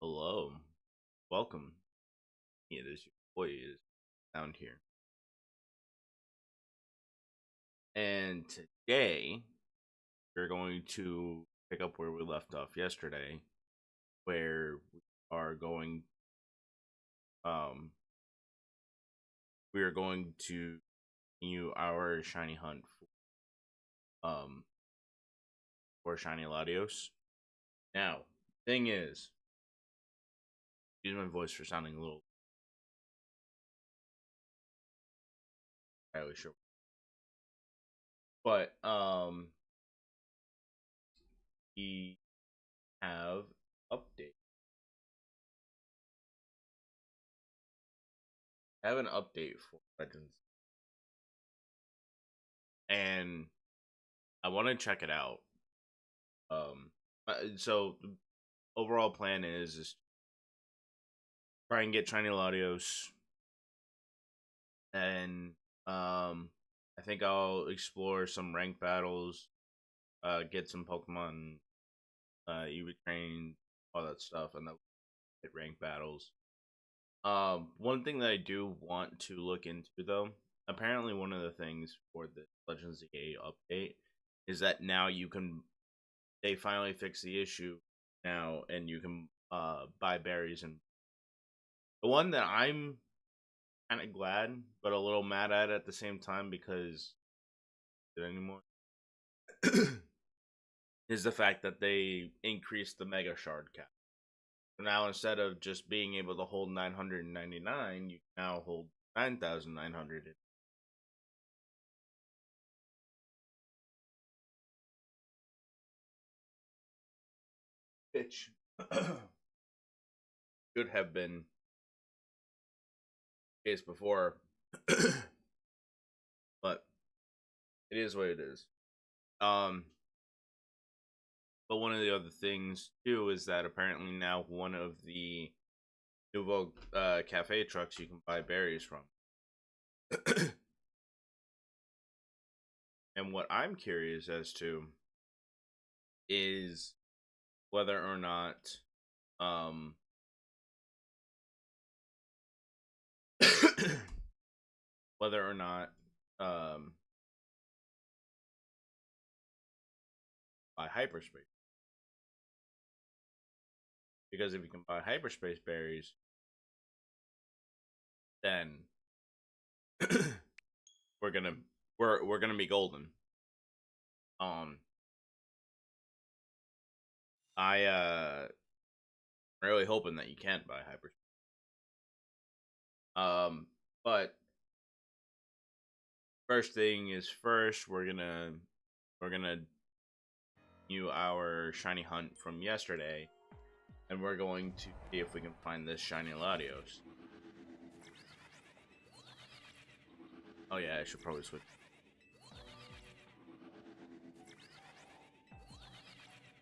Hello, welcome. It is your boy is down here, and today we're going to pick up where we left off yesterday, where um we are going to continue our shiny hunt um for shiny Latios. Now, thing is, excuse my voice for sounding a little entirely sure, but we have update. I have an update for Legends, and I want to check it out. So the overall plan is try and get shiny Latios, and I think I'll explore some rank battles, get some Pokemon, EV train, all that stuff, and then hit rank battles. One thing that I do want to look into though, apparently one of the things for the Legends of the update is that now you can they finally fixed the issue now, and you can buy berries. And the one that I'm kind of glad but a little mad at the same time because it anymore is the fact that they increased the mega shard cap. So now instead of just being able to hold 999, you can now hold 9,900. Which should have been the case before, but it is what it is. But one of the other things too is that apparently now one of the Nouveau cafe trucks you can buy berries from. And what I'm curious as to is whether or not whether or not buy hyperspace. Because if you can buy hyperspace berries, then we're gonna be golden. I'm really hoping that you can't buy hyperspace. But first thing is first, we're gonna do our shiny hunt from yesterday, and we're going to see if we can find this shiny Latios. Oh yeah, I should probably switch.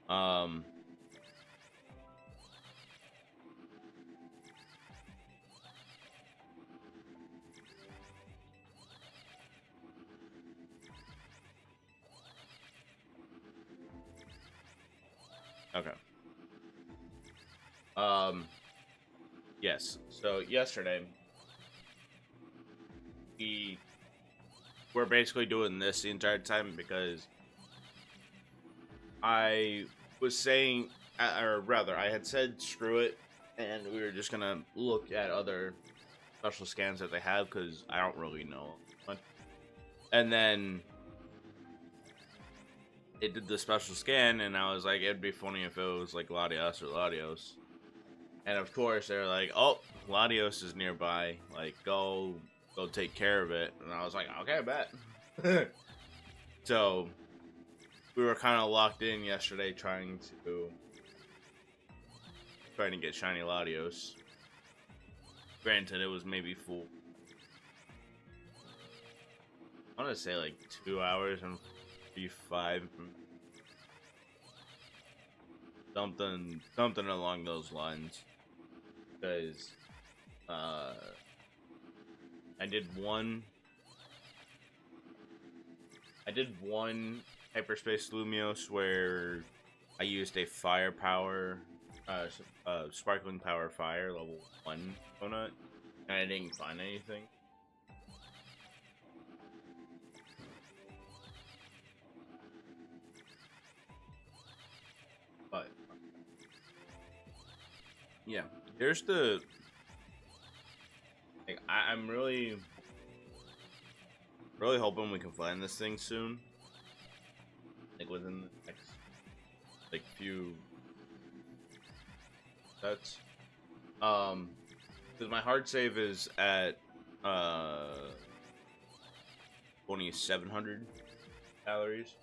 Um. Okay. Yes. So yesterday, we're basically doing this the entire time because I was saying, or rather, I had said screw it, and we were just gonna look at other special scans that they have because I don't really know. And then it did the special scan, and I was like, it'd be funny if it was like Latios or Latios. And of course, they're like, oh, Latios is nearby. Like, go take care of it. And I was like, okay, bet. So we were kind of locked in yesterday trying to get shiny Latios. Granted, it was maybe full. I want to say like 2 hours and 45, something along those lines. Because I did one hyperspace Lumios where I used a firepower Sparkling Power Fire level 1 donut, and I didn't find anything. But yeah, here's the like I'm really hoping we can find this thing soon. Like within the next like few sets. Because my hard save is at 2700 calories.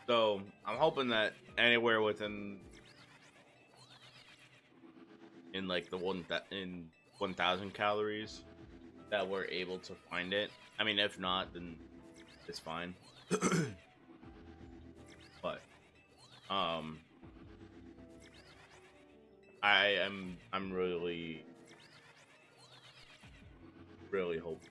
So I'm hoping that anywhere within in like the 1000 calories that we're able to find it. I mean, if not, then it's fine. But I'm really hoping.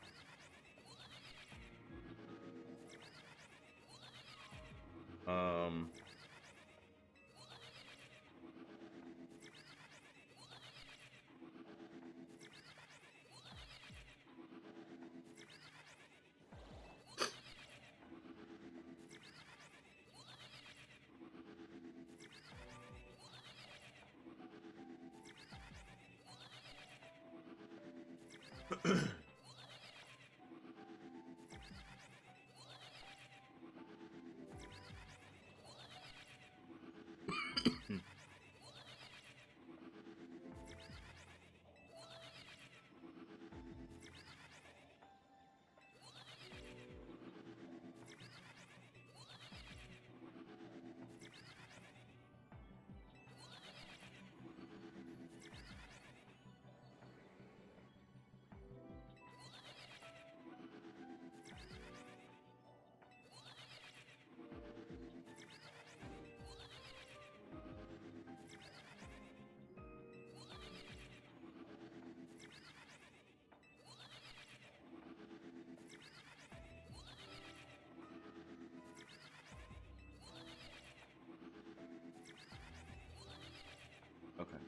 Okay.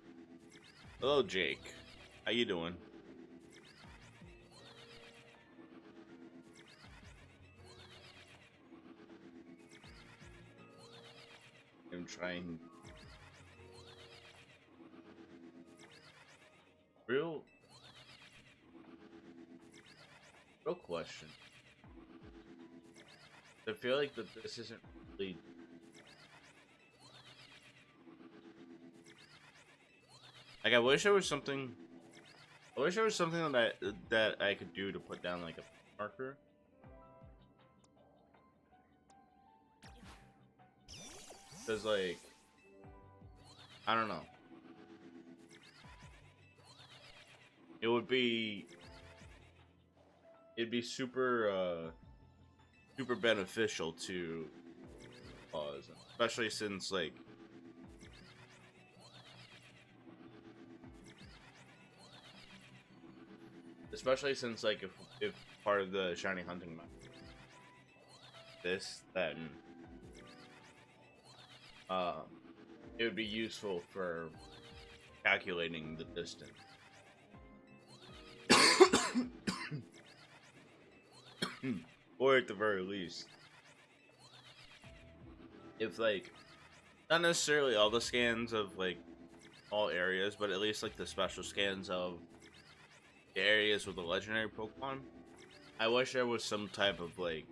Hello, Jake. How you doing? I'm trying. Real question. I feel like that this isn't really. Like, I wish there was something. I wish there was something that I could do to put down like a marker. Cause like, I don't know. It'd be super beneficial to pause, especially since like if part of the shiny hunting map this, then it would be useful for calculating the distance. Or at the very least, if like not necessarily all the scans of like all areas, but at least like the special scans of the areas with the legendary Pokemon. I wish there was some type of like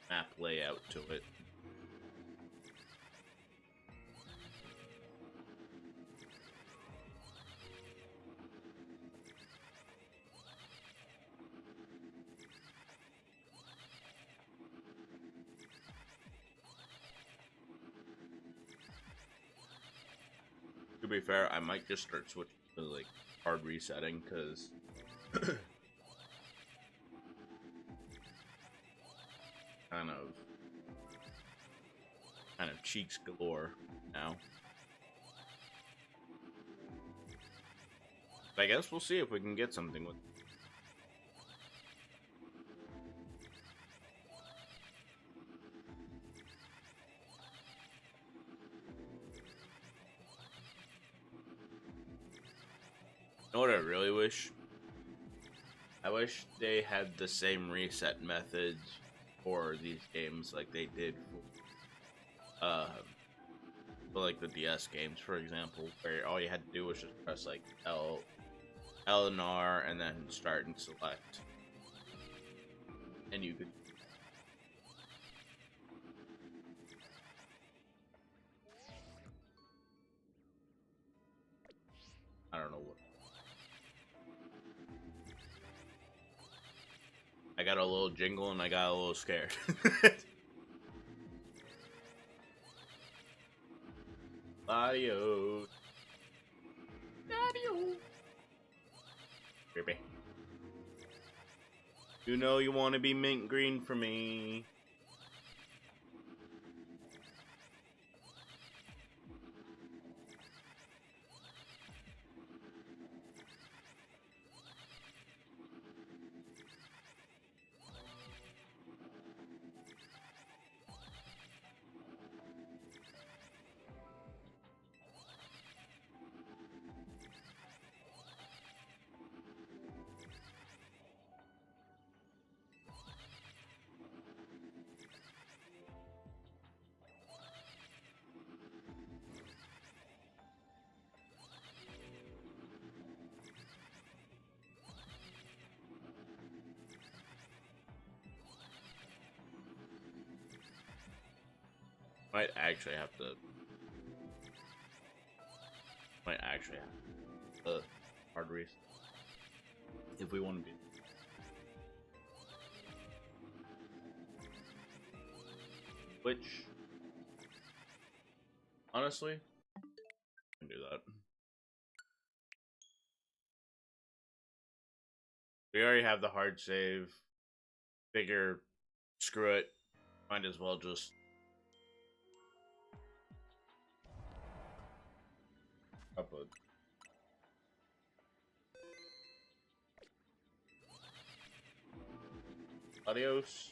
map layout to it. To be fair, I might just start switching to like hard resetting because kind of cheeks galore now. But I guess we'll see if we can get something with. know what I really wish? I wish they had the same reset methods for these games like they did for like the DS games, for example, where all you had to do was just press like L and R, and then start and select, and you could. I don't know what. I got a little jingle and I got a little scared. Adios. Adios. Baby. You know you want to be mint green for me. Might actually have to. Might actually have hard reset if we want to be. Which, honestly, I can do that. We already have the hard save. Figure, screw it. Might as well just upload. Adios.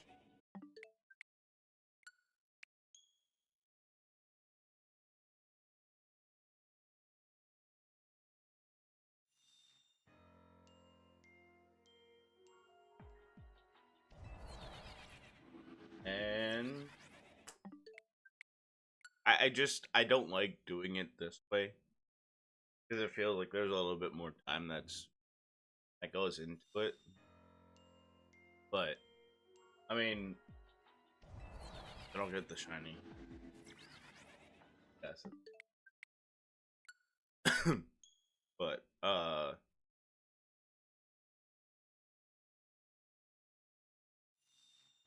And I don't like doing it this way because I feel like there's a little bit more time that goes into it. But I mean, I don't get the shiny. That's it. But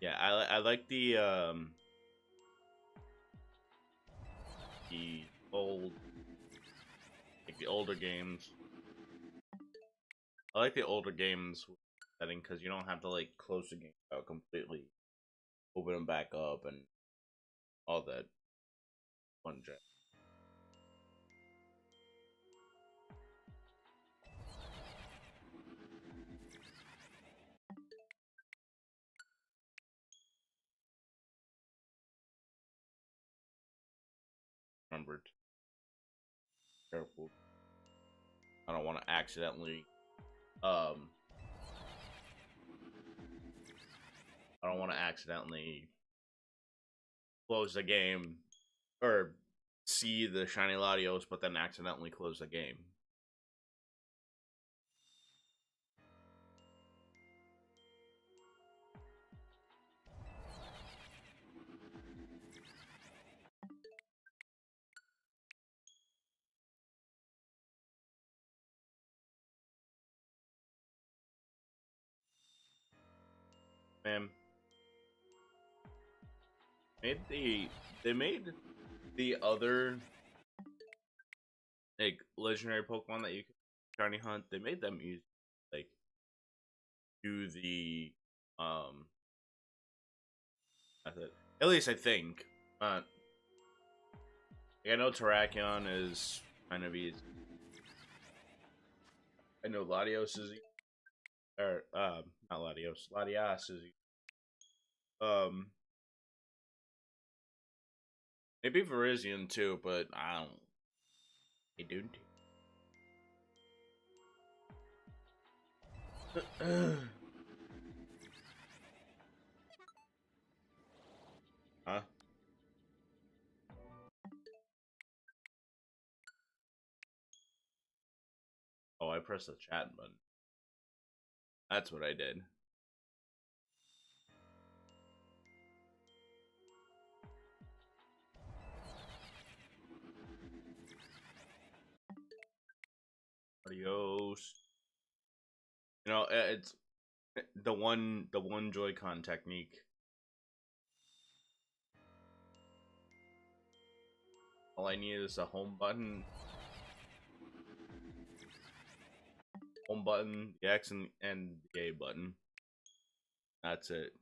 yeah, I like the old like the older games. I like the older games setting because you don't have to like close the game out completely, open them back up, and all that fun jazz. Remembered. Careful. I don't want to accidentally um I don't want to accidentally close the game or see the shiny Latios, but then accidentally close the game. Man, made they made the other like legendary Pokemon that you can shiny hunt. They made them use like do the um method. At least I think. I know Terrakion is kind of easy. I know Latios is or not Latios, Latias is um maybe Virizion too, but I don't. I don't. Huh? Oh, I pressed the chat button. That's what I did. Adios. You know, it's the one Joy-Con technique. All I need is a home button, the X and the A button. That's it.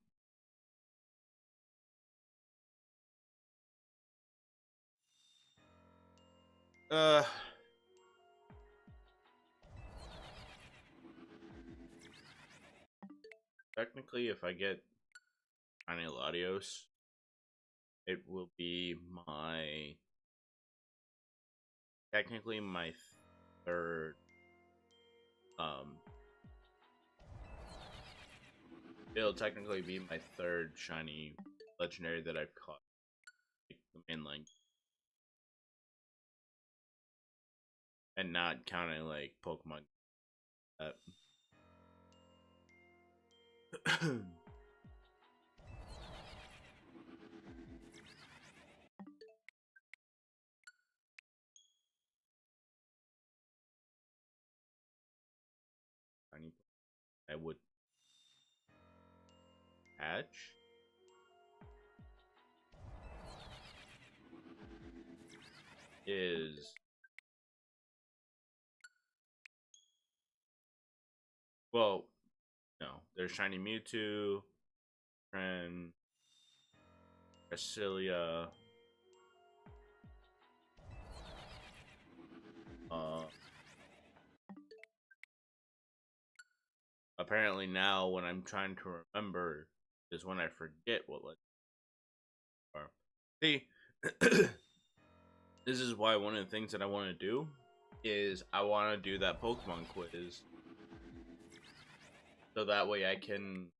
Uh, Technically, if I get Tiny Latios, it will be technically my third. It'll technically be my third shiny legendary that I've caught, like the mainline, and not counting like Pokemon. Shiny I would hatch. Is well, no. There's shiny Mewtwo, and Brasilia. Apparently now when I'm trying to remember is when I forget what legendary are. See, this is why one of the things that I want to do is I want to do that Pokemon quiz, so that way I can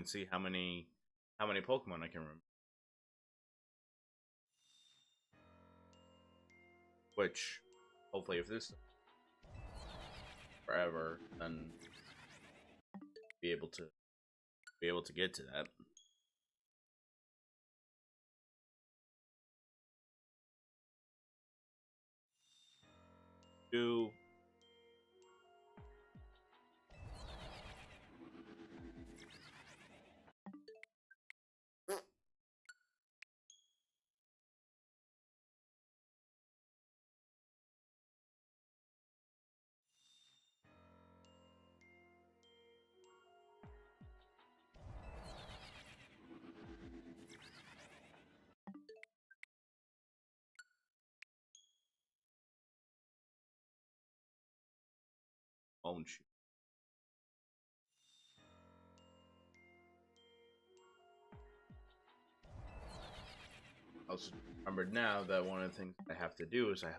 see how many Pokemon I can remember. Which hopefully if this forever, then be able to get to that. Do own shoot. I also remembered now that one of the things I have to do is I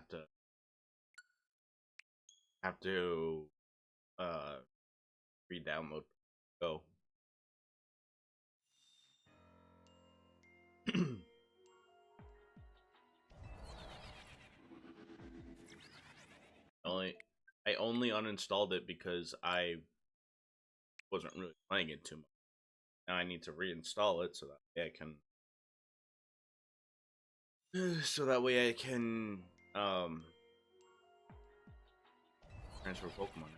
have to re-download Go. I only uninstalled it because I wasn't really playing it too much. Now I need to reinstall it so that I can transfer Pokemon.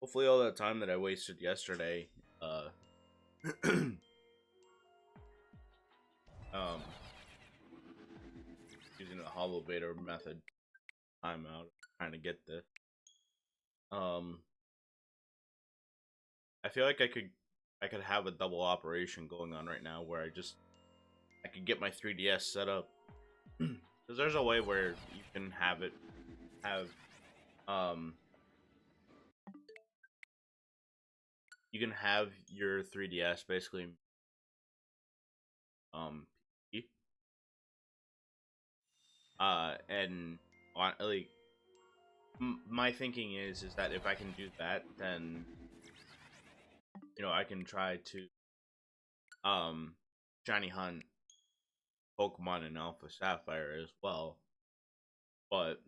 Hopefully all that time that I wasted yesterday using the Hollow Beta method timeout, trying to get this. I feel like I could have a double operation going on right now where I could get my 3DS set up, because there's a way where you can have you can have your 3DS basically um PC, and on like my thinking is that if I can do that, then I can try to um shiny hunt Pokemon in Alpha Sapphire as well. But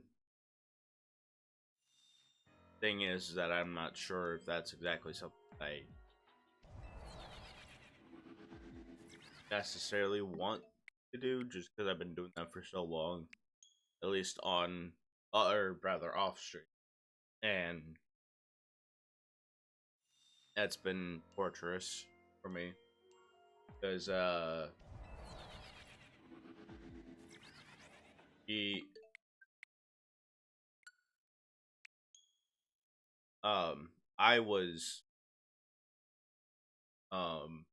thing is that I'm not sure if that's exactly something I necessarily want to do, just because I've been doing that for so long, at least on, or rather off stream, and that's been torturous for me because he I was um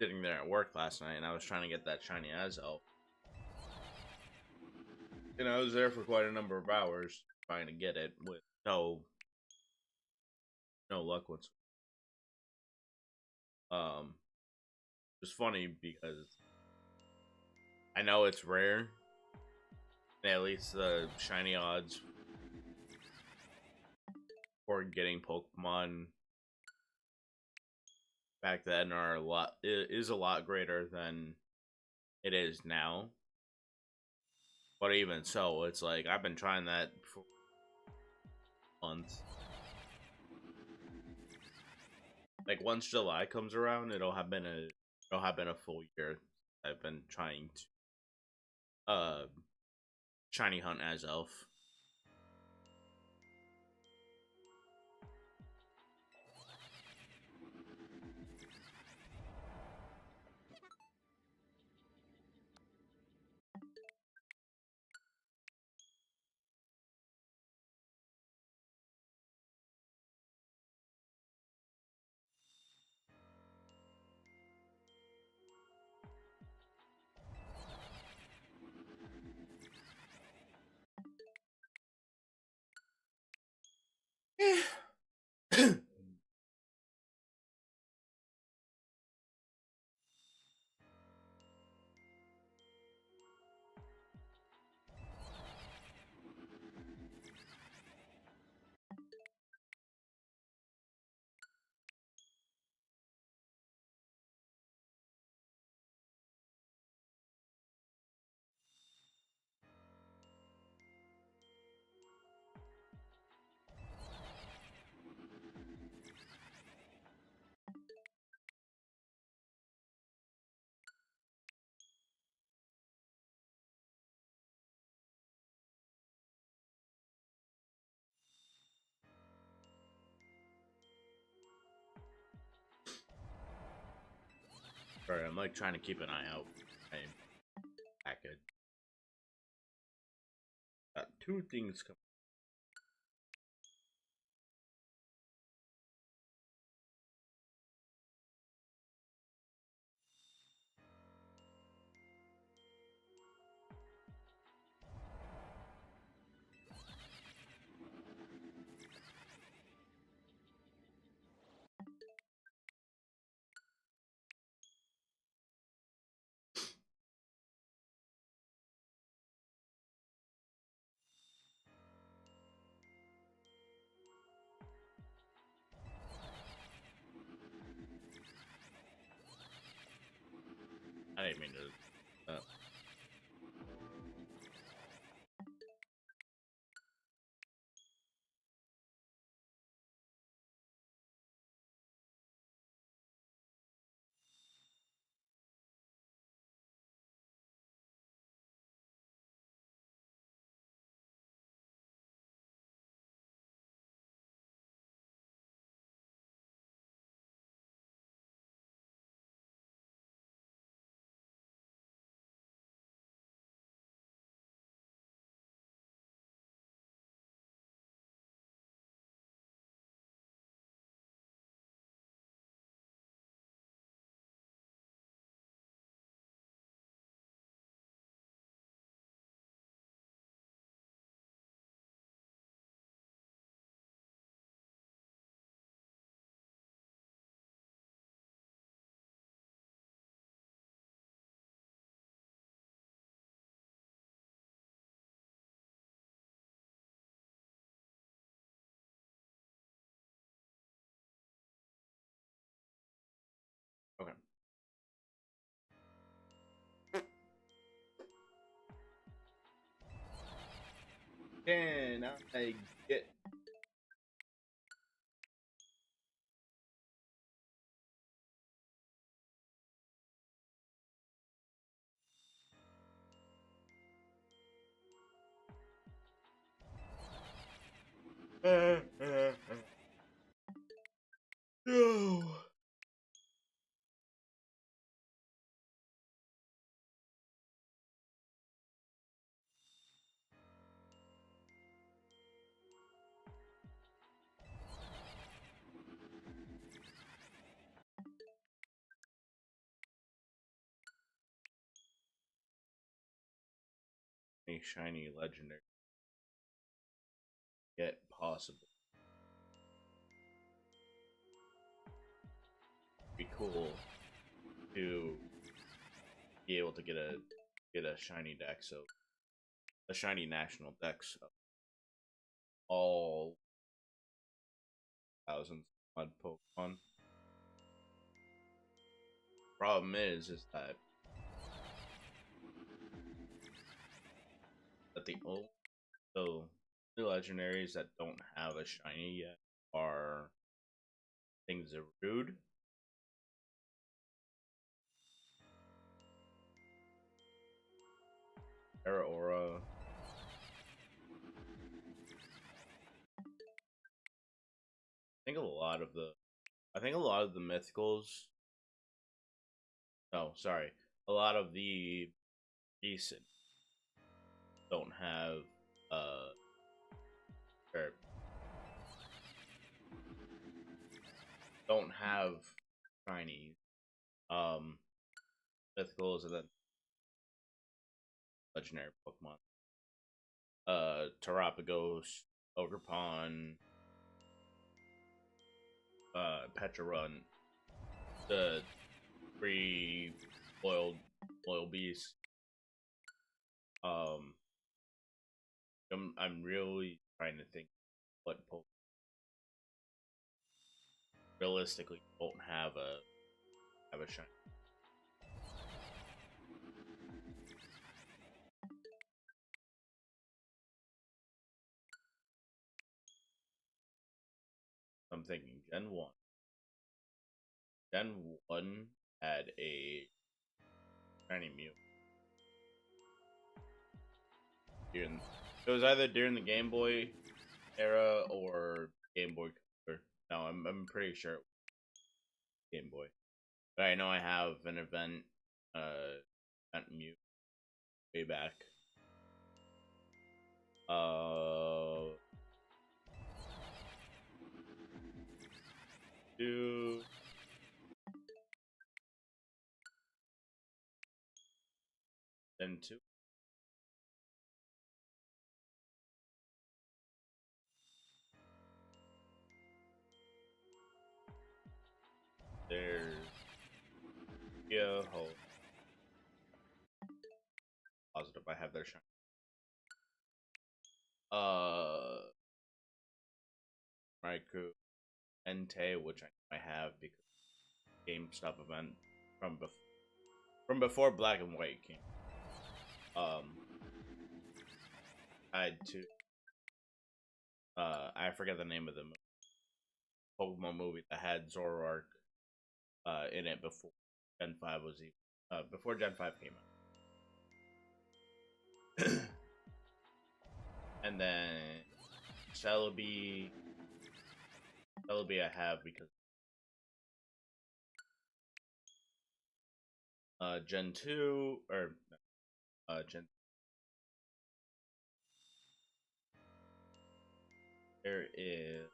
sitting there at work last night and I was trying to get that shiny Azelf, and I was there for quite a number of hours trying to get it with no luck whatsoever. It's funny because I know it's rare. At least the shiny odds for getting Pokemon back then are a lot greater than it is now. But even so, it's like I've been trying that for months. Like once July comes around, it'll have been a full year. I've been trying to shiny hunt Azelf. Sorry, I'm like trying to keep an eye out. I package. Got two things coming. I didn't mean to. can I get? No. A shiny legendary yet possible. Be cool to be able to get a shiny dex of a shiny national dex of all thousands of mud Pokemon. Problem is that the only legendaries that don't have a shiny yet are things that rude. Aura. I think a lot of the mythicals. No, sorry. A lot of the decent don't have or don't have shiny mythicals and then legendary Pokemon. Terapagos, Ogerpon, Petrarun, the three loyal beasts. I'm really trying to think what Pokemon realistically don't have a shiny. I'm thinking Gen 1. Gen 1 had a shiny Mew. It was either during the Game Boy era or Game Boy Color. No, I'm pretty sure it was Game Boy. But I know I have an event Mew way back. Dude. Then 2. There's hold. Positive I have their shine. Raikou, Entei, which I have because GameStop event from before Black and White came. I had to. I forget the name of the Pokemon movie that had Zoroark in it before Gen 5 was even before Gen 5 came out. And then Celebi I have because Gen 2 or Gen there is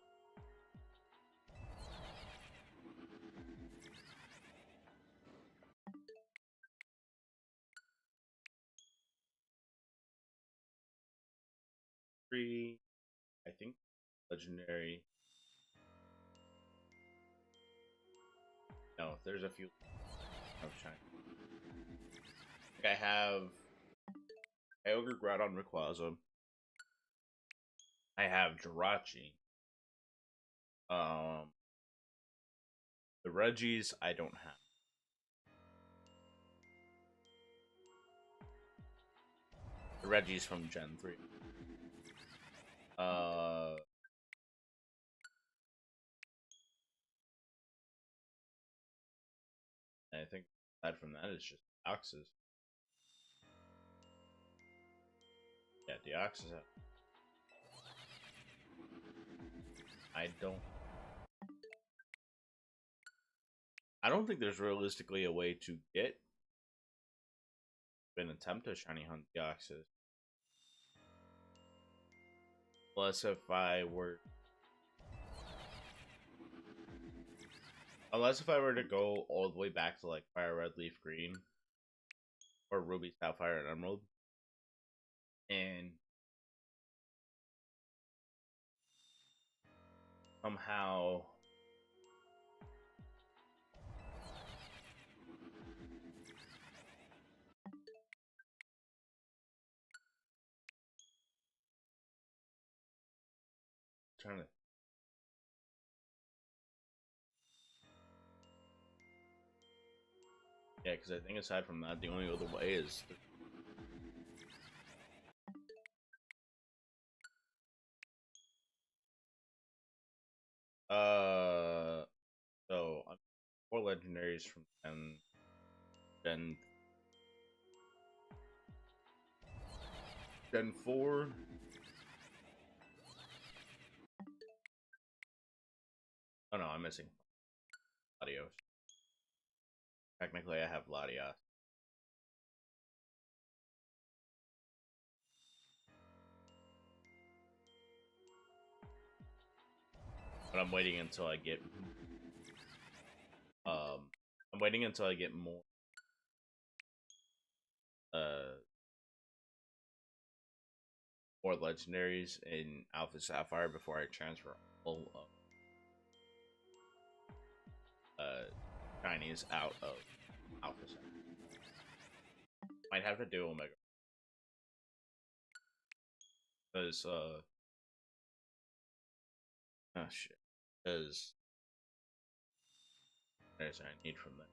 three, I think, legendary. No, there's a few. I'm trying. I have Kyogre, Groudon, Rayquaza. I have Jirachi. The Regis I don't have. The Regis from Gen 3. Aside from that, it's just Deoxys. Yeah, Deoxys. I don't. I don't think there's realistically a way to get an attempt to shiny hunt Deoxys. Unless if I were to go all the way back to like Fire Red, Leaf Green, or Ruby, Sapphire, and Emerald, and somehow trying to. Yeah, because I think aside from that, the only other way is. So I'm 4 legendaries from Gen 4. Oh no, I'm missing Latios. Technically, I have Latios. But I'm waiting until I get I'm waiting until I get more uh more legendaries in Alpha Sapphire before I transfer all of Chinese out of Alpha Sapphire. Might have to do Omega. Because oh shit. Because there's what I need from that.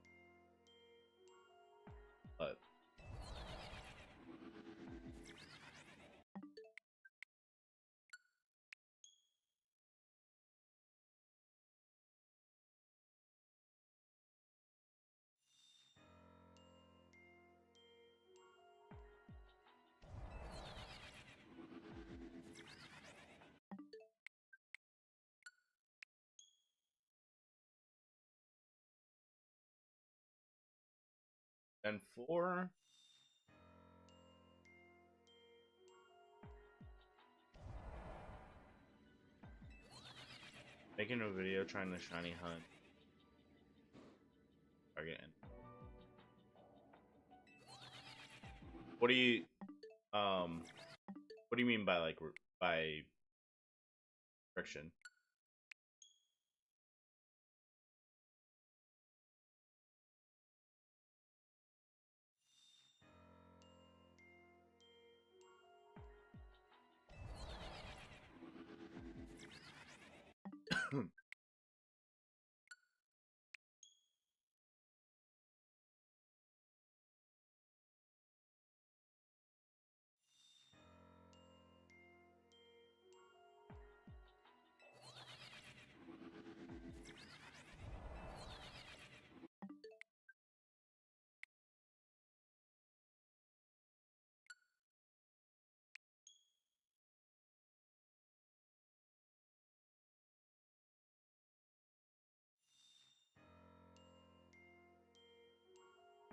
But Gen 4. Making a video trying to shiny hunt target. What do you what do you mean by like by friction?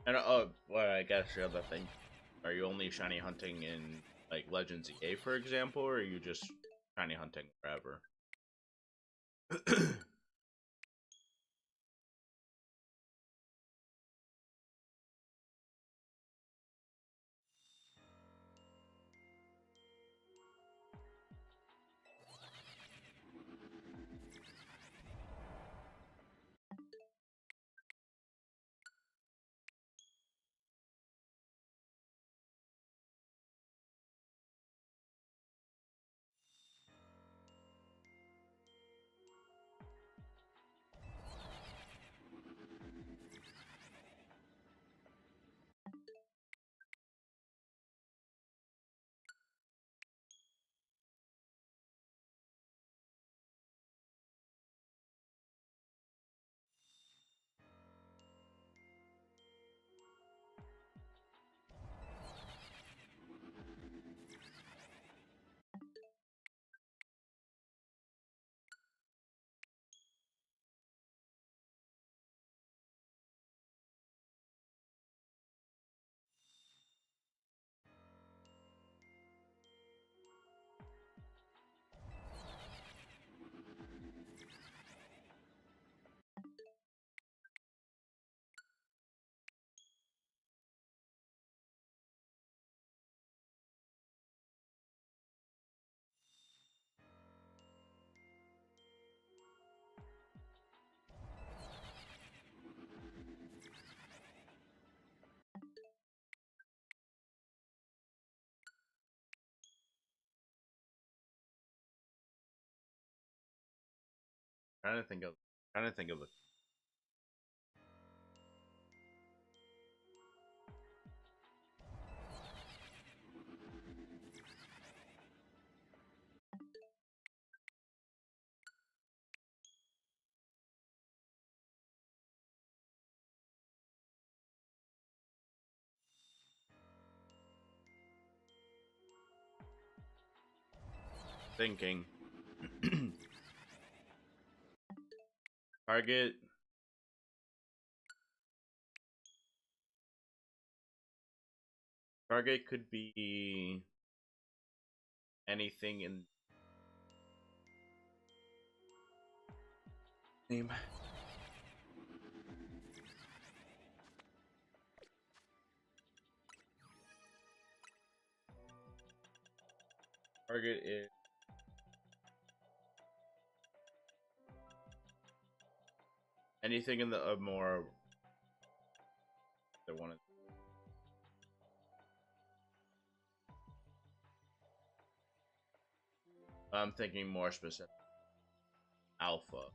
And well, I guess the other thing, are you only shiny hunting in like Legends EA, for example, or are you just shiny hunting forever? trying to think of a thinking. Target. Target could be anything in name. Target is anything in the more that one. I'm thinking more specific. Alpha.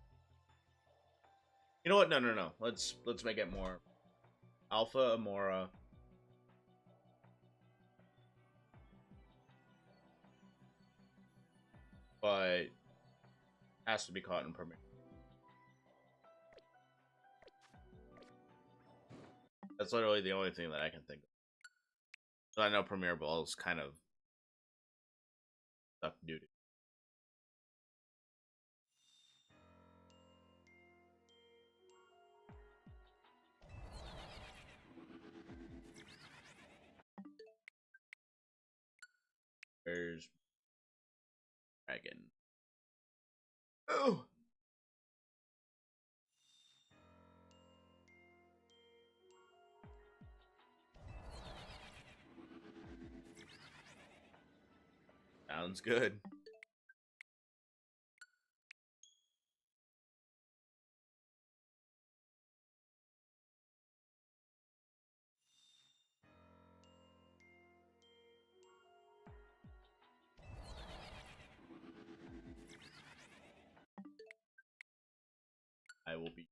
You know what? No. Let's make it more Alpha Amora. But has to be caught in Premier. That's literally the only thing that I can think of. So I know Premier Ball is kind of tough duty. Where's Dragon? Oh! Sounds good. I will be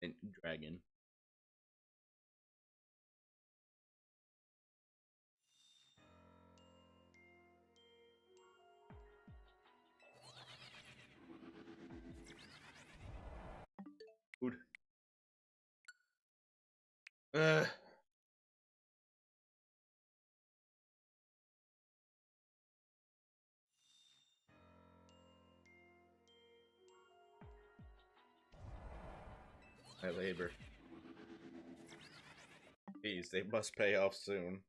in Dragon. Food. Uh. My labor. Please, they must pay off soon.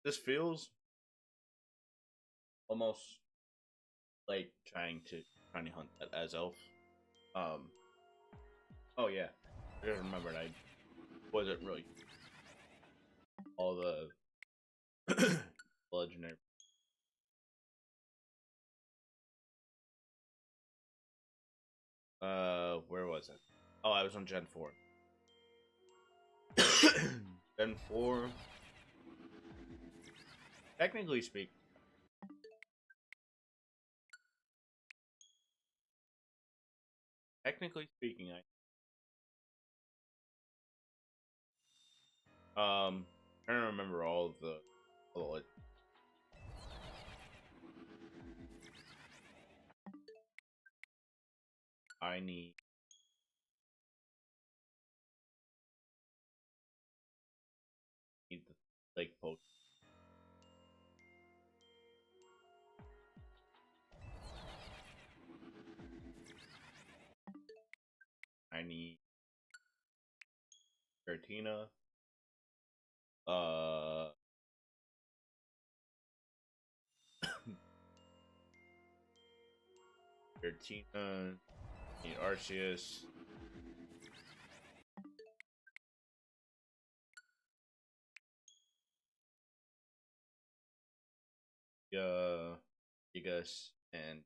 This feels almost like trying to hunt that as elf. Oh yeah, I just remembered I wasn't really all the legendary. Where was it? Oh, I was on Gen 4. Gen 4. Technically speaking. Technically speaking, trying to remember all of the I need the like post. I need Giratina. Uh, Giratina. Need Arceus. Gigas, and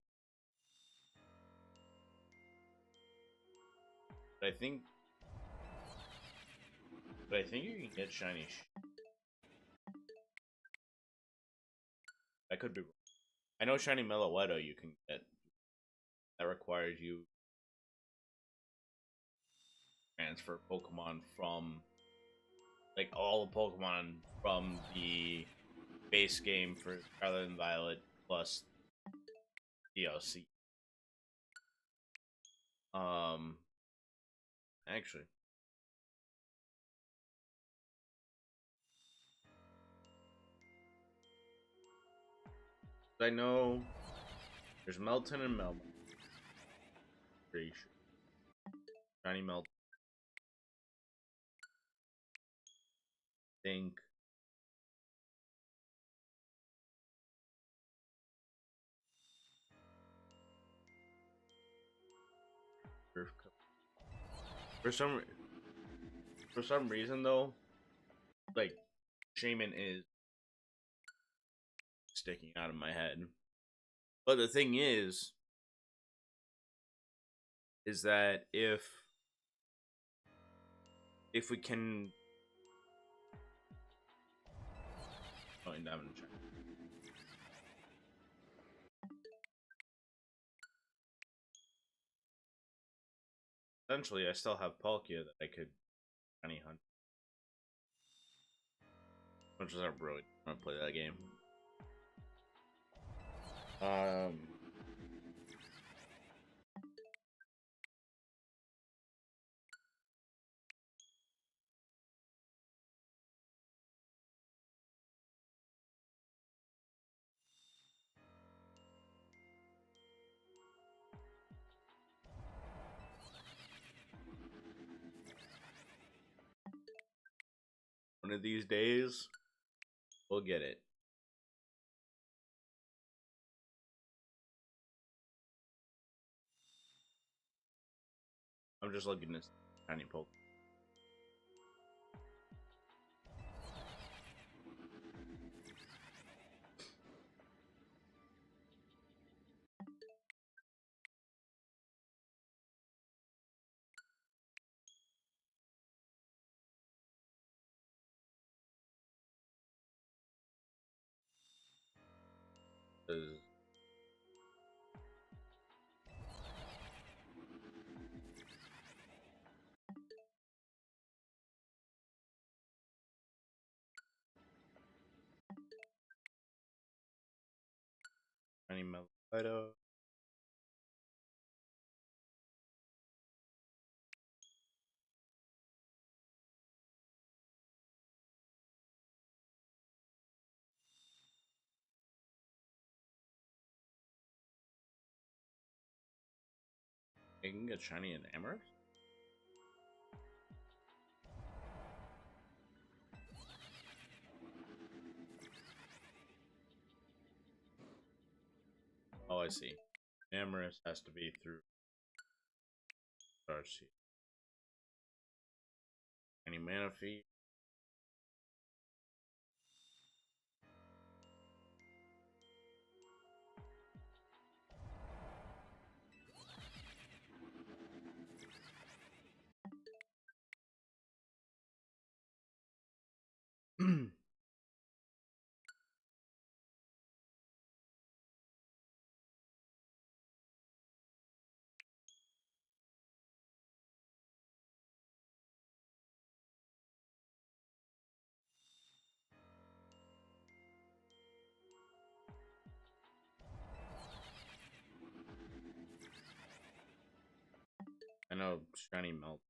but I think, you can get shiny. I could be wrong. I know shiny Meloetta you can get. That requires you transfer Pokemon from, like, all the Pokemon from the base game for Scarlet and Violet plus DLC. Actually, I know there's Melton and Melba. Pretty sure. Shiny Melt. Think. For some reason though, like, Shaman is sticking out of my head. But the thing is that if we can, oh, and I'm gonna check. Essentially, I still have Palkia that I could honey hunt. Which is not really want to play that game. One of these days, we'll get it. I'm just looking at this tiny Pokemon. Tiny Meloetta. I can get shiny and Amherst. Oh, I see. Amherst has to be through Starseed. Any Manaphy? I know shiny Melt.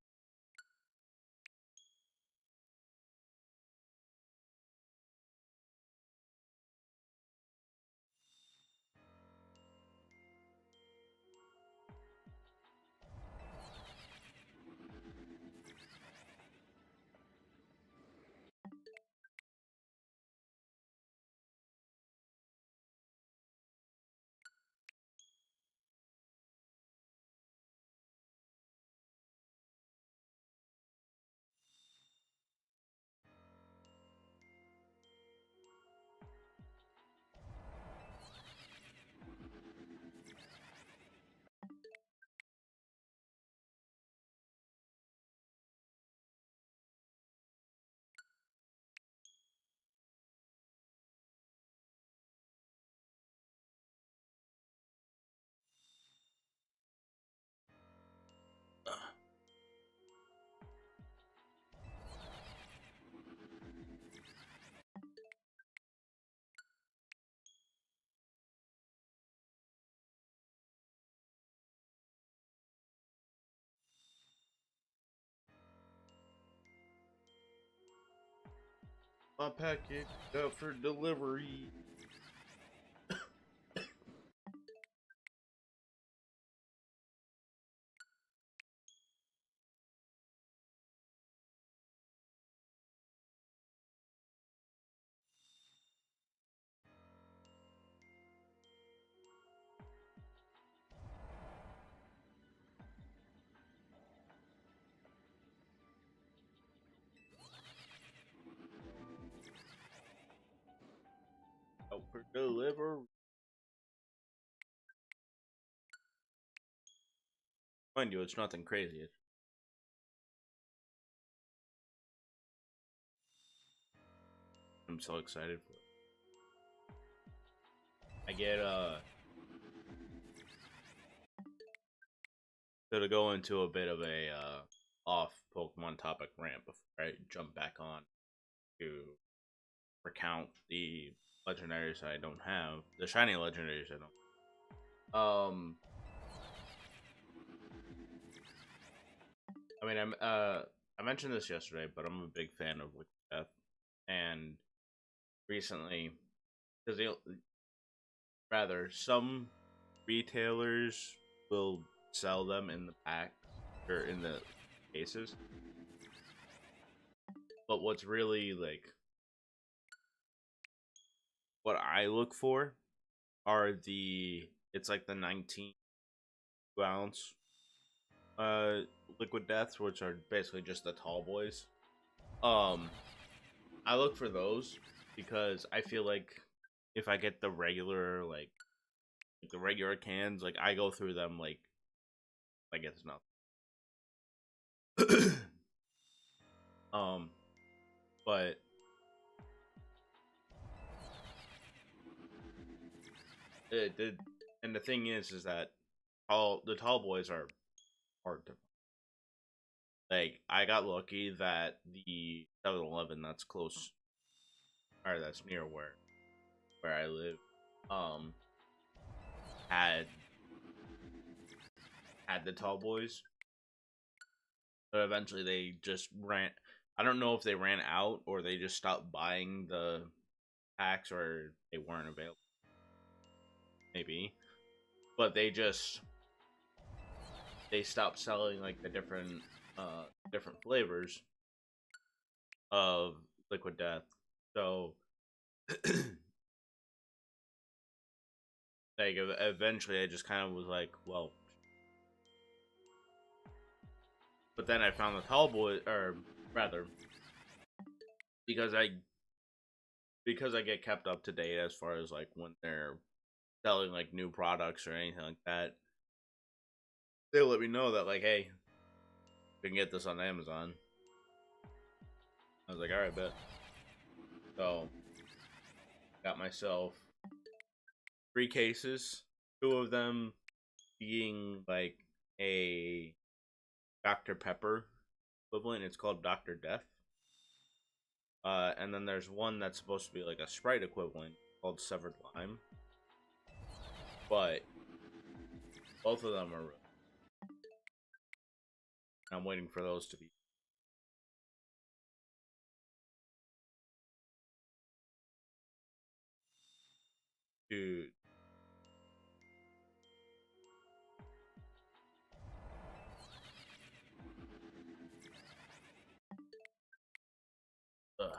my package out for delivery. Out for delivery. Mind you, it's nothing crazy. I'm so excited for it. I get to go into a bit of a off Pokemon topic rant before I jump back on to recount the legendaries I don't have, the shiny legendaries I don't. I mean, I mentioned this yesterday, but I'm a big fan of Liquid Death, and recently, because some retailers will sell them in the pack or in the cases, but what's really like what I look for are it's like the 19-ounce Liquid Deaths, which are basically just the tall boys. I look for those because I feel like if I get the regular the regular cans, like I go through them like it's nothing. But it did, and the thing is that the tall boys are hard to. Like, I got lucky that the 7-Eleven that's close, or that's near where I live, um, had the tall boys, but eventually they just ran. I don't know if they ran out or they just stopped buying the packs or they weren't available. Maybe, but they stopped selling like the different flavors of Liquid Death. So like eventually I just kind of was like, well, but then I found the tall boy, or rather, because I get kept up to date as far as like when they're selling like new products or anything like that, they let me know that like, hey, you can get this on Amazon. I was like, all right, bet. So got myself 3 cases, 2 of them being like a Dr. Pepper equivalent. It's called Dr. Death. And then there's one that's supposed to be like a Sprite equivalent called Severed Lime. But both of them are. I'm waiting for those to be. Dude. Ugh.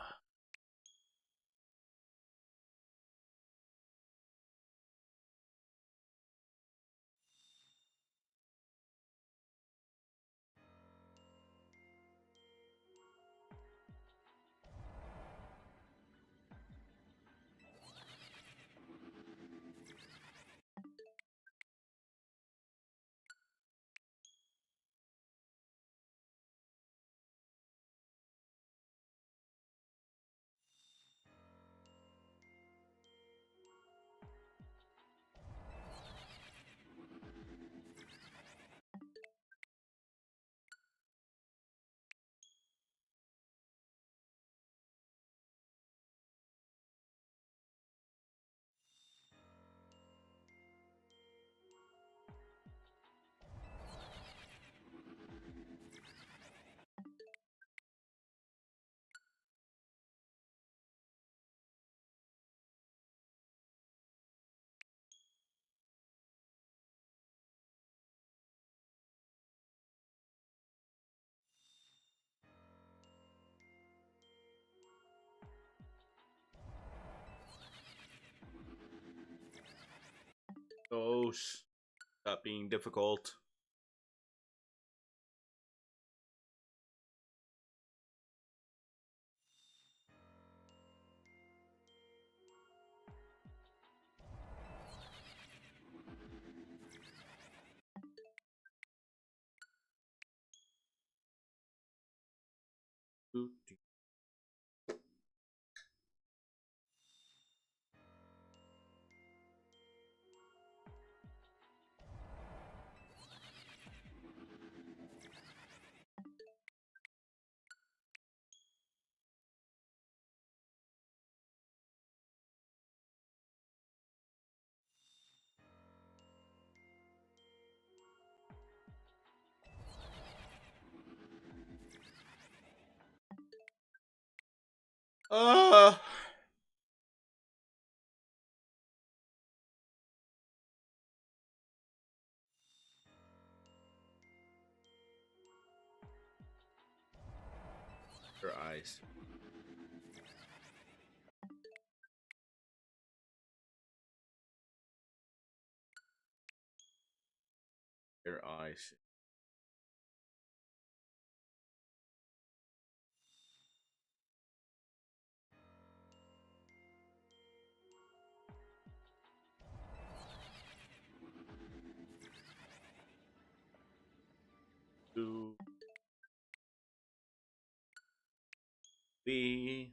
Latios. Stop being difficult. Uh Your eyes. Your eyes. To be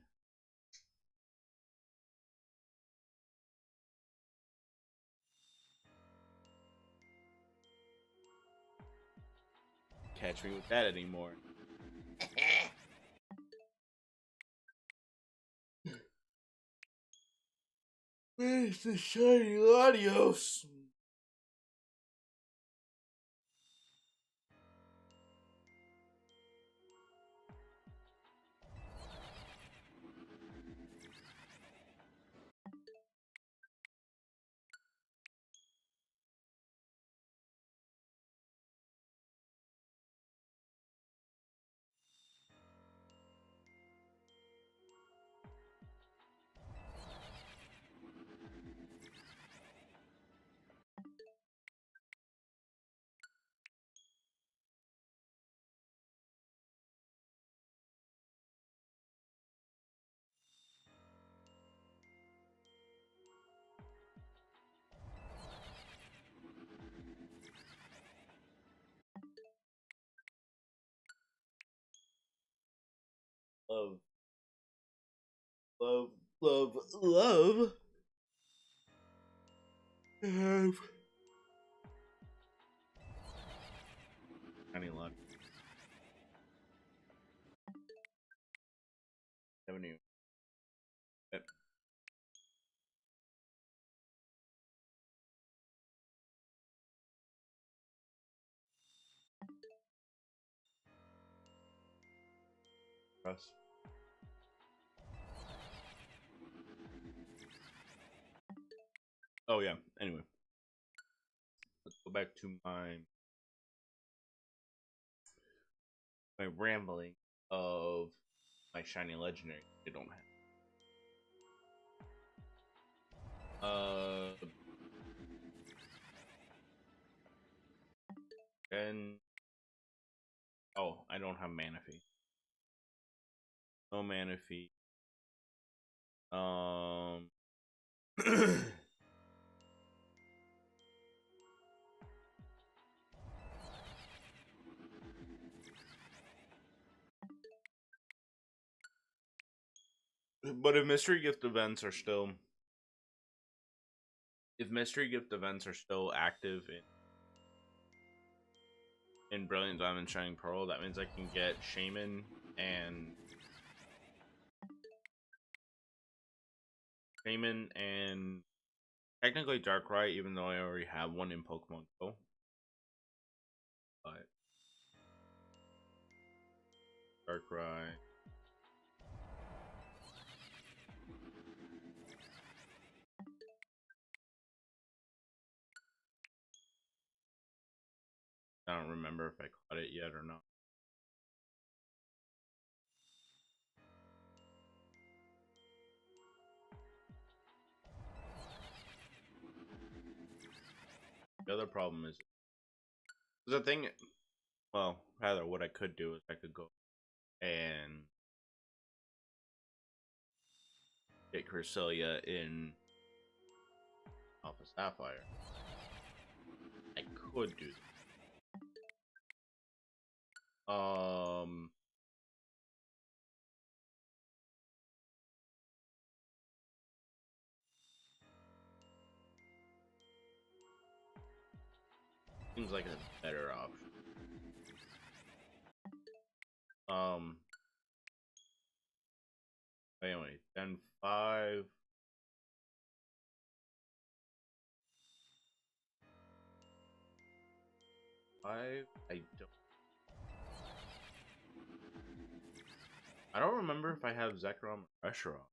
catch me with that anymore. Where's the shiny Latios? Love, love, love, love. Have any luck? Haven't you? Yep. Press. Oh yeah. Anyway, let's go back to my rambling of my shiny legendary. They don't have. And oh, I don't have Manaphy. No Manaphy. But if mystery gift events are still active in Brilliant Diamond Shining Pearl, that means I can get Shaman and technically Darkrai, even though I already have one in Pokemon Go. But Darkrai. I don't remember if I caught it yet or not. The other problem is the thing. Well, rather, what I could do is I could go and get Cresselia in Alpha Sapphire. I could do that. Seems like a better option. Anyway, Gen 5. I don't remember if I have Zekrom or Reshiram.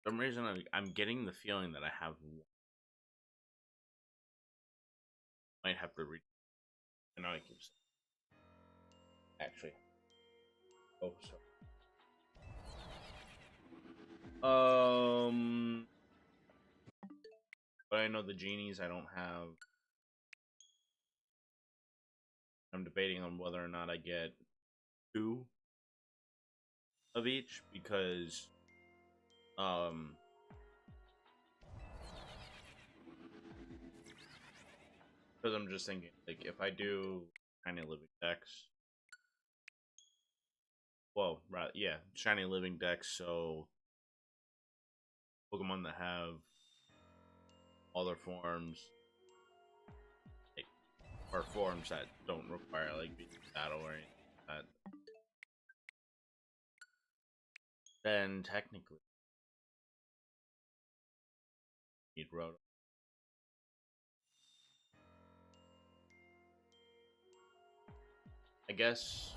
For some reason I'm getting the feeling that I have one. Might have to read. I know I keep saying. Actually. Oh, so. But I know the genies I don't have. I'm debating on whether or not I get 2 of each because because I'm just thinking, like, if I do Shiny Living Dex, well, right, yeah, Shiny Living Dex, so Pokemon that have all their forms, like, or forms that don't require, like, being battle or anything like that, then technically need Rotom. I guess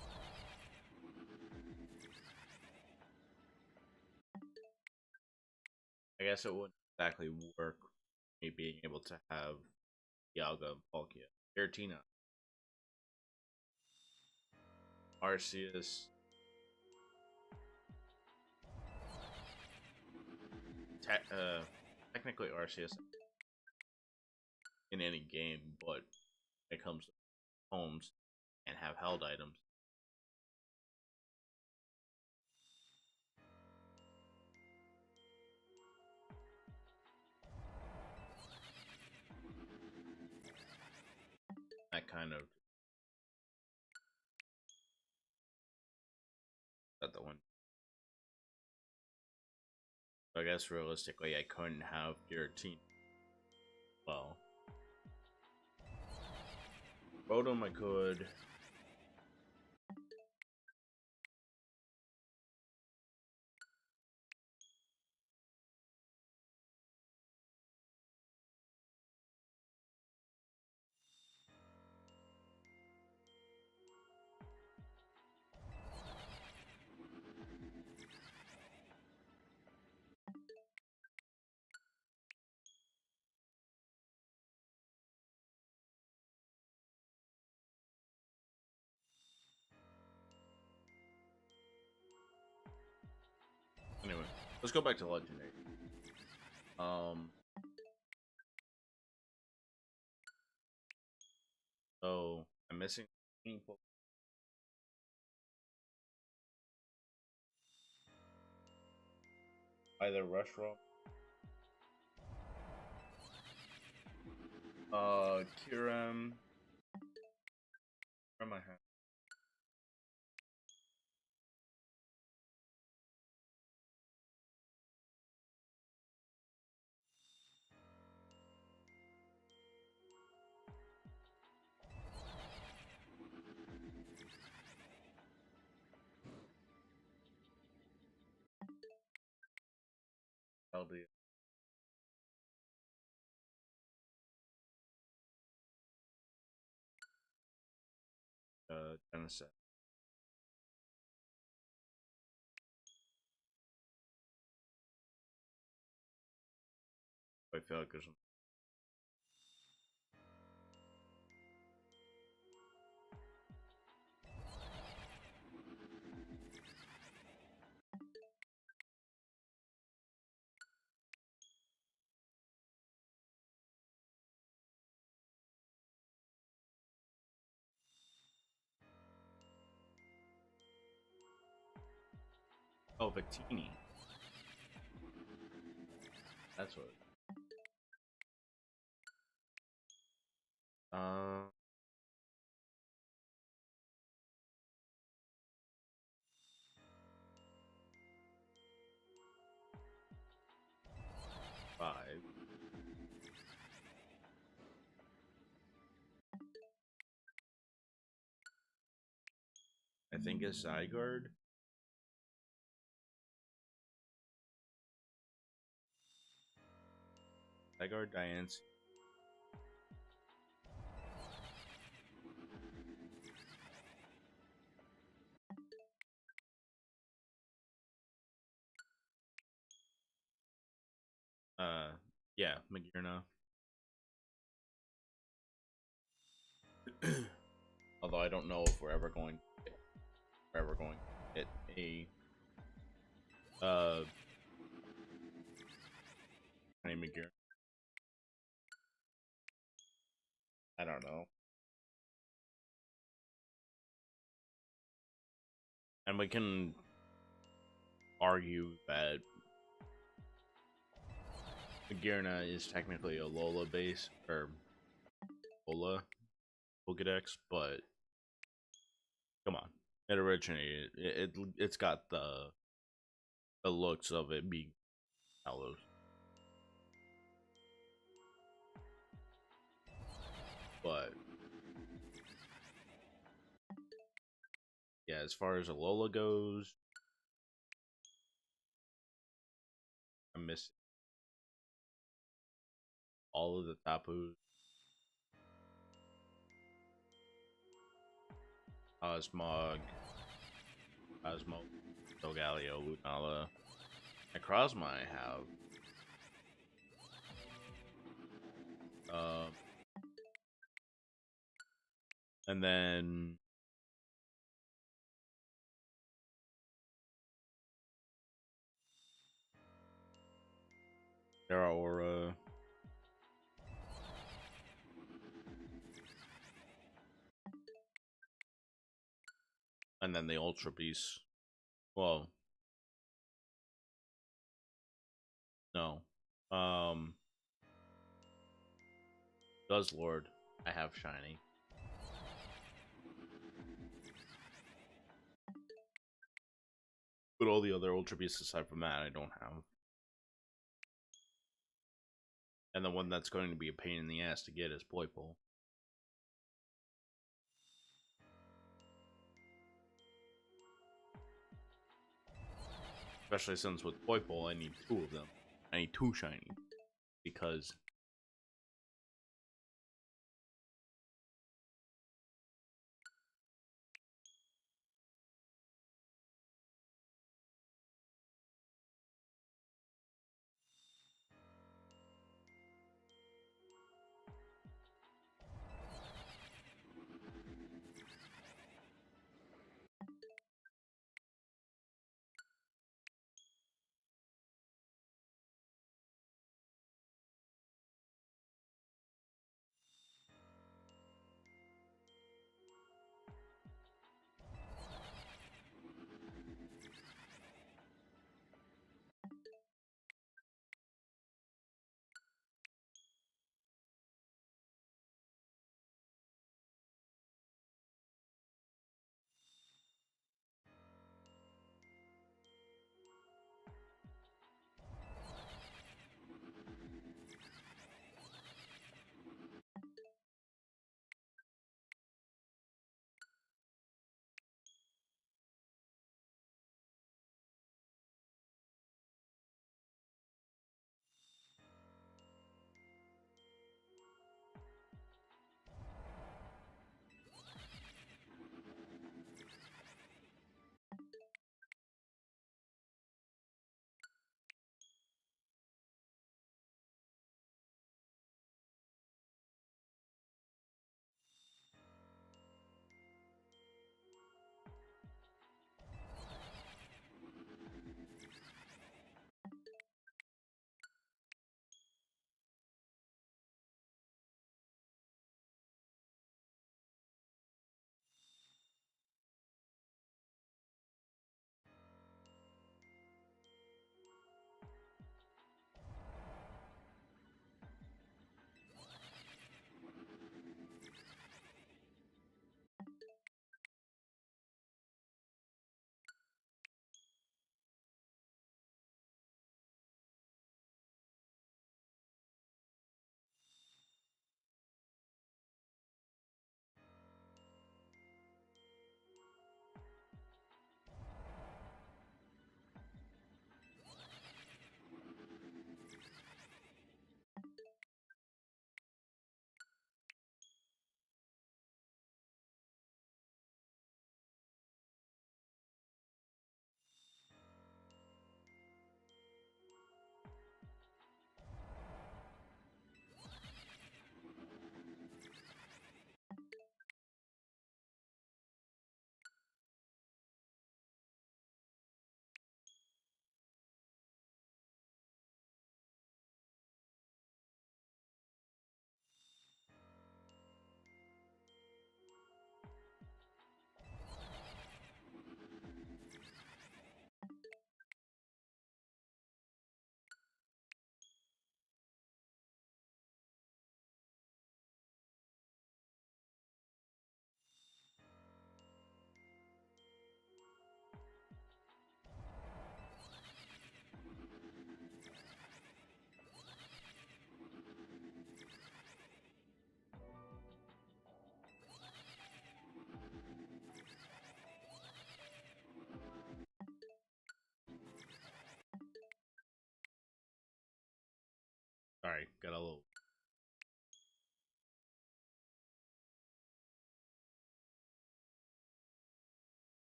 it wouldn't exactly work me being able to have Dialga and Palkia. Giratina. Arceus. Technically Arceus in any game, but when it comes to homes and have held items. That kind of that the one. So I guess realistically I couldn't have Giratina. Well, Rotom I could. Anyway, let's go back to Legendary. So I'm missing either Rushroom, Kyurem, where am I at? LD. Genesect. I feel like there's Oh, Victini. That's what. Uh, 5. I think it's Zygarde. Zygarde, Diancie. Yeah, Magearna. Although I don't know if we're ever going to get a name Magearna. I don't know. And we can argue that Magearna is technically a Lola base or Lola Pokedex, but come on, it originated. It's got the looks of it being Kalos. But yeah, as far as Alola goes, I miss all of the Tapus. Cosmog, Cosmo, Solgaleo, Lunala. Necrozma I have. Uh, and then Aura. And then the Ultra Beast. Well, no. Guzzlord, I have shiny. But all the other Ultra Beasts aside from that, I don't have. And the one that's going to be a pain in the ass to get is Poipole. Especially since with Poipole, I need 2 of them. I need 2 shiny. Because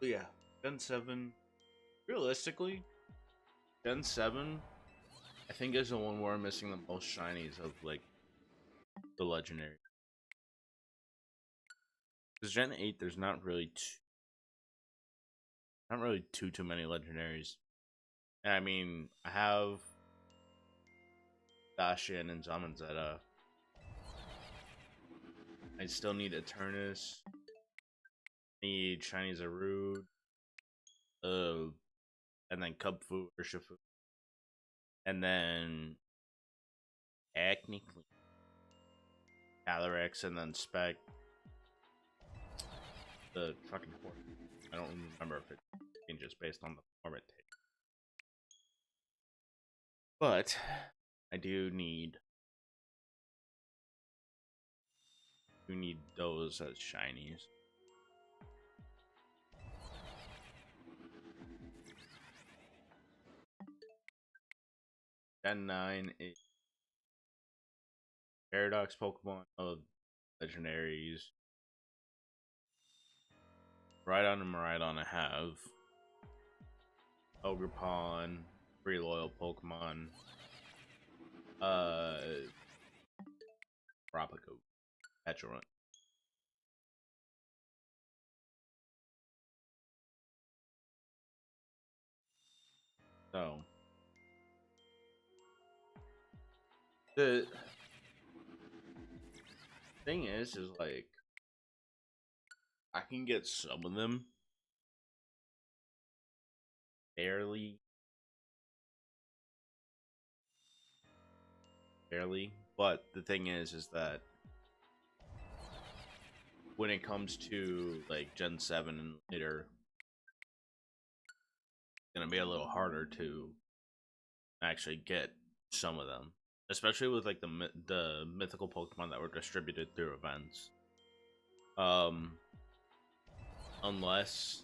But yeah, Gen 7. Realistically, Gen 7, I think is the one where I'm missing the most shinies of like the legendary. Because Gen 8, there's not really too many legendaries. And I mean, I have Dashian and Zamazenta. I still need Eternus. Need Shiny Zarude. And then Kubfu or Shifu. And then technically Calyrex and then Spec. The fucking form. I don't remember if it changes based on the form it takes. But I do need those as shinies. Gen 9 is Paradox Pokemon of legendaries. Rhydon and Miraidon I have. Ogerpon, pretty loyal Pokemon. Tropico, Petulant. So the thing is like I can get some of them barely, but the thing is that when it comes to like Gen 7 and later, it's gonna be a little harder to actually get some of them, especially with like the mythical Pokemon that were distributed through events. Unless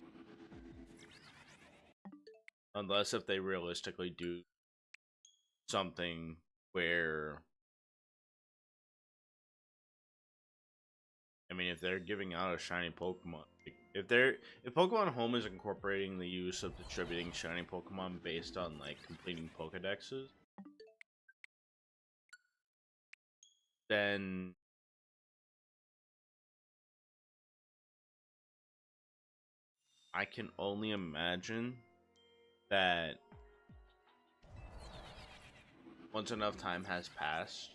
if they realistically do something where, I mean, if they're giving out a shiny Pokemon, if Pokemon Home is incorporating the use of distributing shiny Pokemon based on like completing Pokedexes, then I can only imagine that once enough time has passed,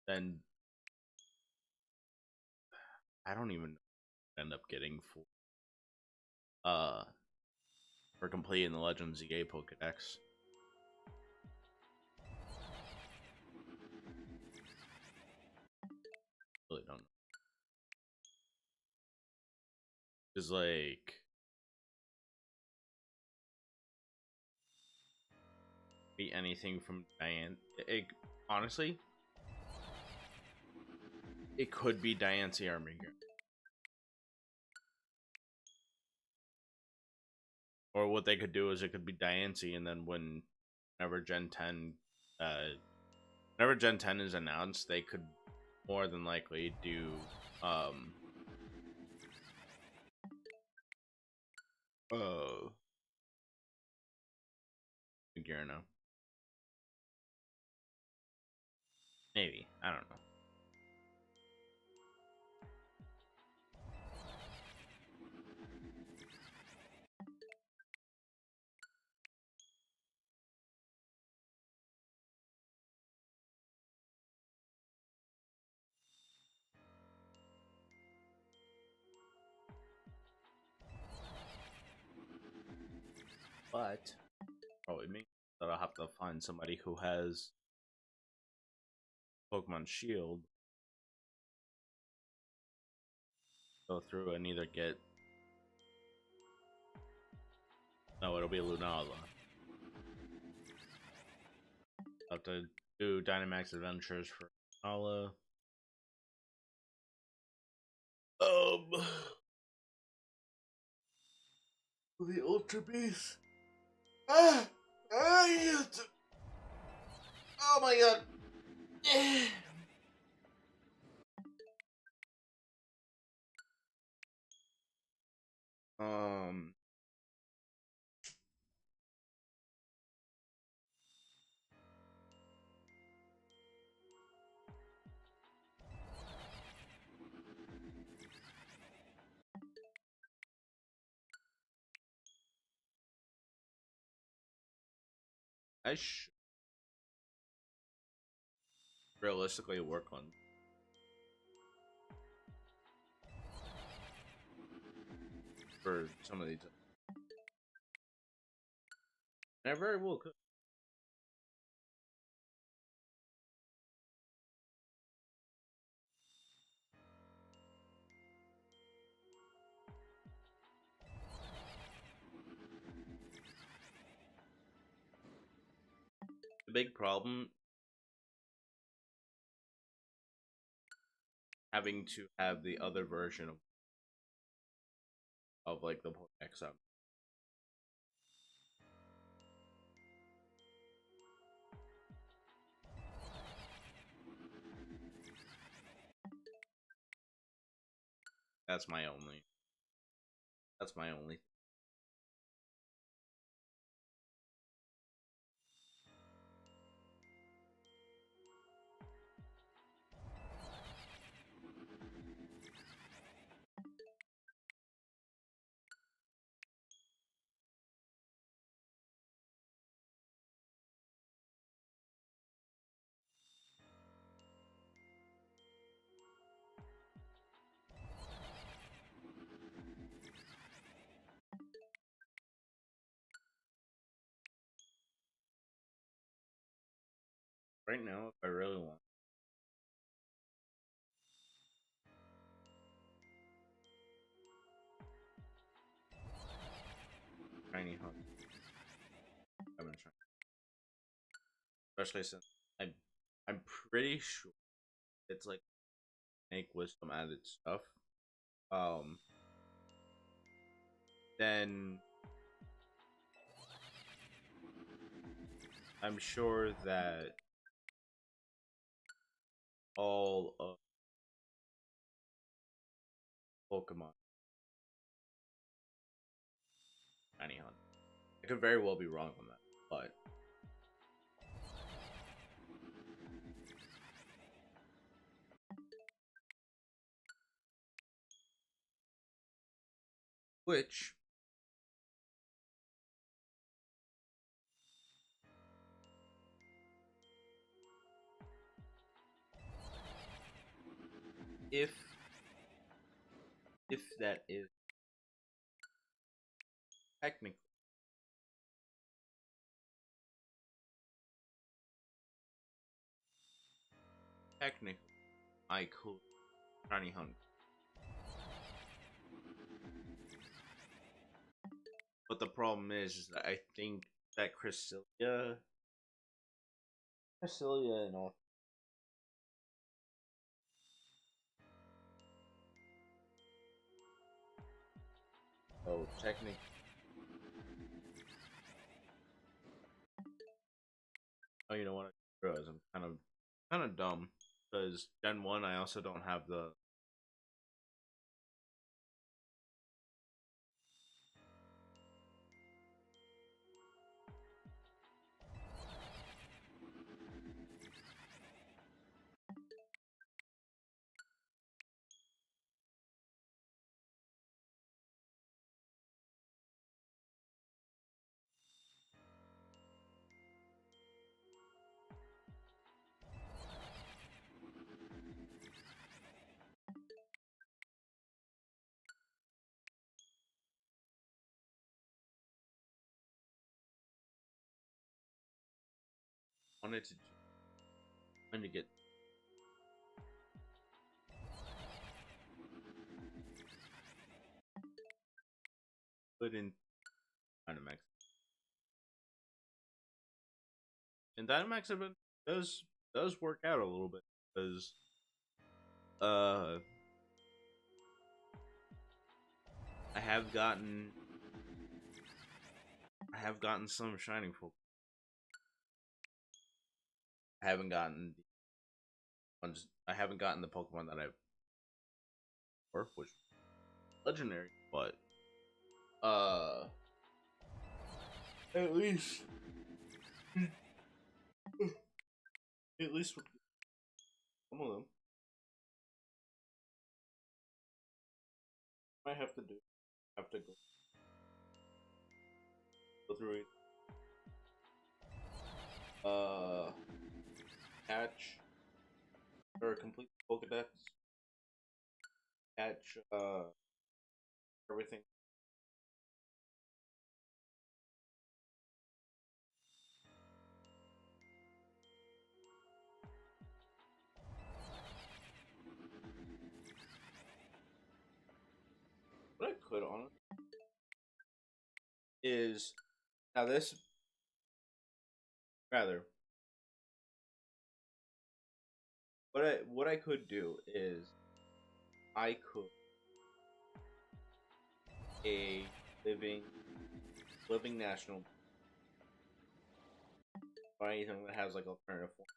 then I don't even end up getting for completing the Legends ZA Pokedex. Really don't know. Cause like be anything from Diane. Honestly, it could be Diancie Armiger. Or what they could do is it could be Diancie, and then whenever Gen 10 is announced, they could more than likely do Girno. Maybe. I don't know. But probably means that I'll have to find somebody who has Pokemon Shield, go through and either get, no, it'll be Lunala. I'll have to do Dynamax Adventures for Lunala. The Ultra Beast. Oh my god. I should realistically work on for some of these. And I very well could. The big problem having to have the other version of like the Pokedex up. That's my only. That's my only. Right now, if I really want. Shiny Hunt. I've been trying. Especially since I'm pretty sure it's like Snake Wisdom added stuff. Um then I'm sure that all of Pokemon Shiny Hunt. I could very well be wrong on that, but which if that is technically I could Shiny Hunt. But the problem is that I think that Cresselia and all. Oh, technically. Oh, you know what? I realize I'm kind of dumb because Gen 1 I also don't have the wanted to trying to get put in Dynamax. And Dynamax event does work out a little bit because uh I have gotten some shining folk. I haven't gotten I haven't gotten the Pokemon that I've worked with legendary, but uh at least at least with some of them I have to go through it. uh, catch or complete Pokedex, catch everything. What I could on is now this rather what I could do is I could a living national or anything that has like alternative form.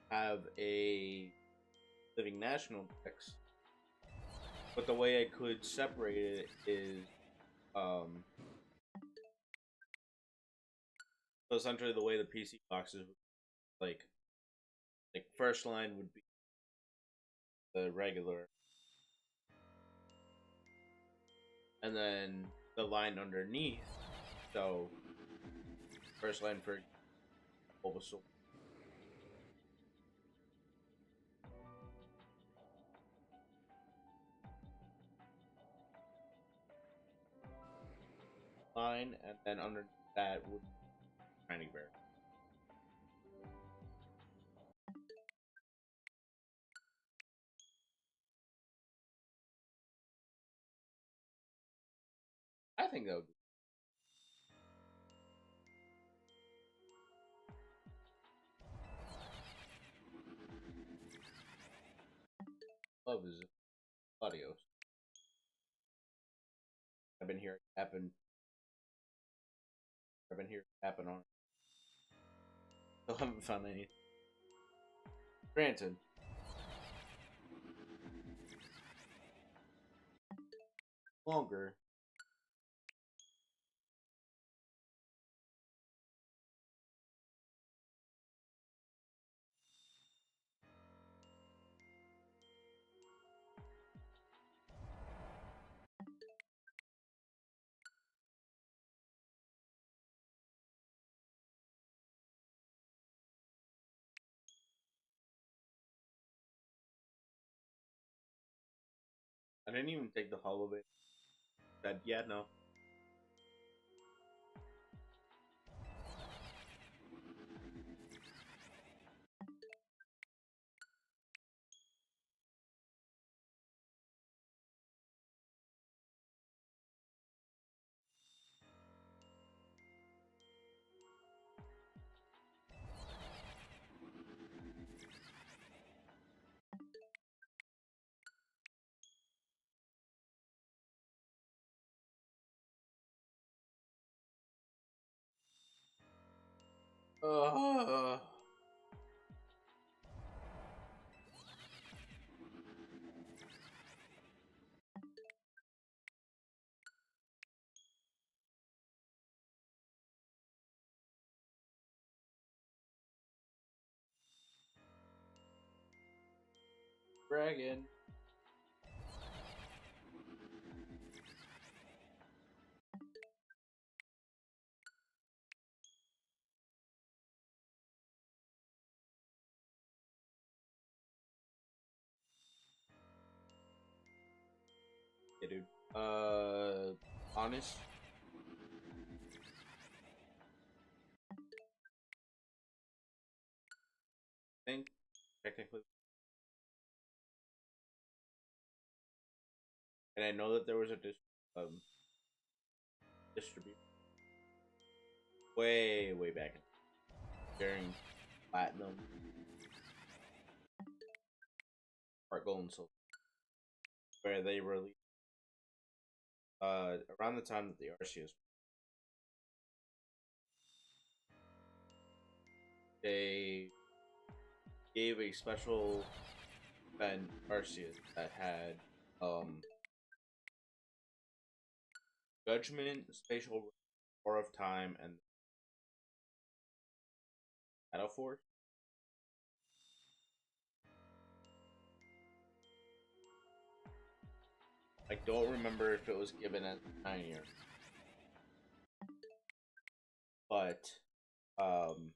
Have a living national dex, but the way I could separate it is um so essentially the way the PC boxes like first line would be the regular, and then the line underneath. So first line for Bulbasaur, line, and then under that would be Tiny Bear. I think that would be love is Audios. I've been here happen. I've been here happen on. Still haven't found any. Granted, longer. I didn't even take the hollow bit. That yeah, no. Uh, Dragon. Yeah, dude. Honest. I think technically, and I know that there was a distribution way back during Platinum, Heart Gold and Soul, where they released around the time that the Arceus, they gave a special event Arceus that had Judgment, Spatial War of Time, and Battle Force. I don't remember if it was given as a pioneer, but um,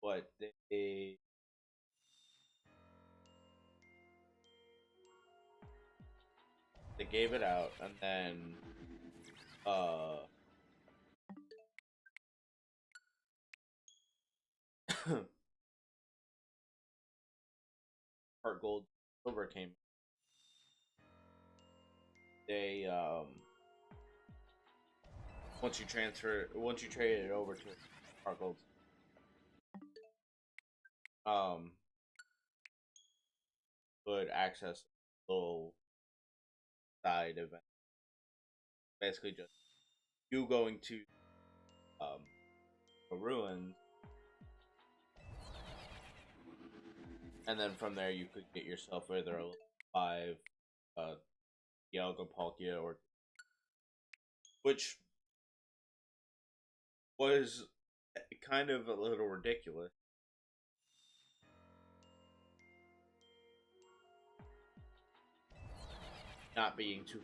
but they gave it out, and then uh, Heart Gold Silver came. They once you trade it over to Heart Gold, um, would access a little side event. Basically, just you going to um the ruins, and then from there you could get yourself either a level 5 Dialga Palkia, or which was kind of a little ridiculous. Not being too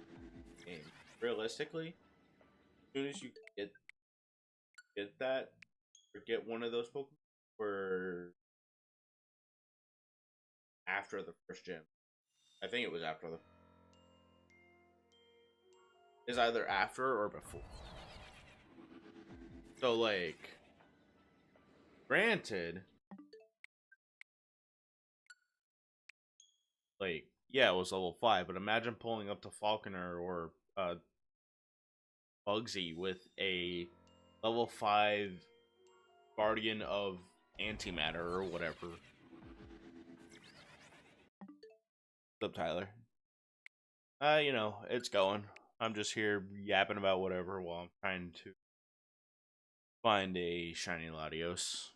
game. Realistically, as soon as you get that or get one of those Pokemon, or after the first gym. I think it was after the is either after or before. So like granted, like yeah, it was level 5, but imagine pulling up to Falconer or Bugsy with a level 5 Guardian of Antimatter or whatever. What's up, Tyler? It's going. I'm just here yapping about whatever while I'm trying to find a shiny Latios.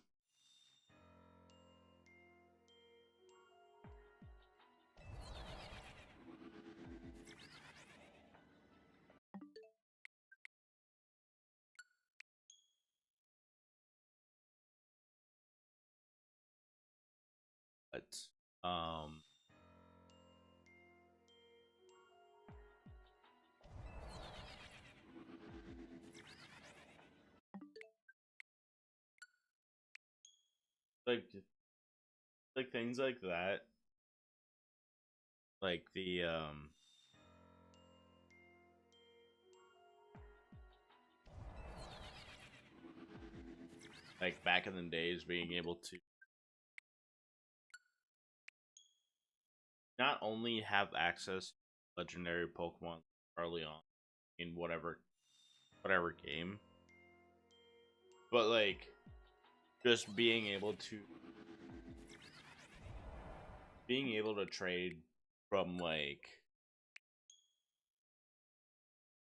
But like things like that, like the like back in the days, being able to not only have access to legendary Pokemon early on in whatever game, but like just being able to trade from like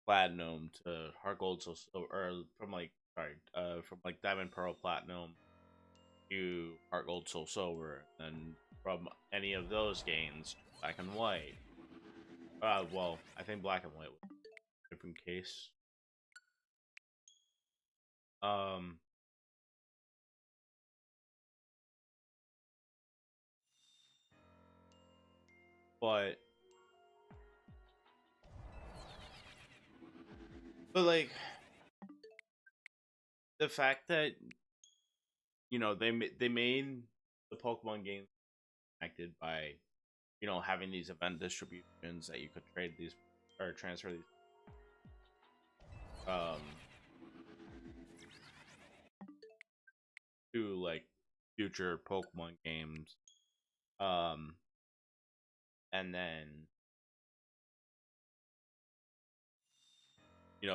Platinum to Heart Gold, so or from like from like Diamond, Pearl, Platinum to Heart Gold, Soul Silver, and from any of those gains, Black and White. Well, I think Black and White was a different case. Um, but like the fact that they made the Pokemon game connected by having these event distributions that you could trade these or transfer these um to like future Pokemon games, um and then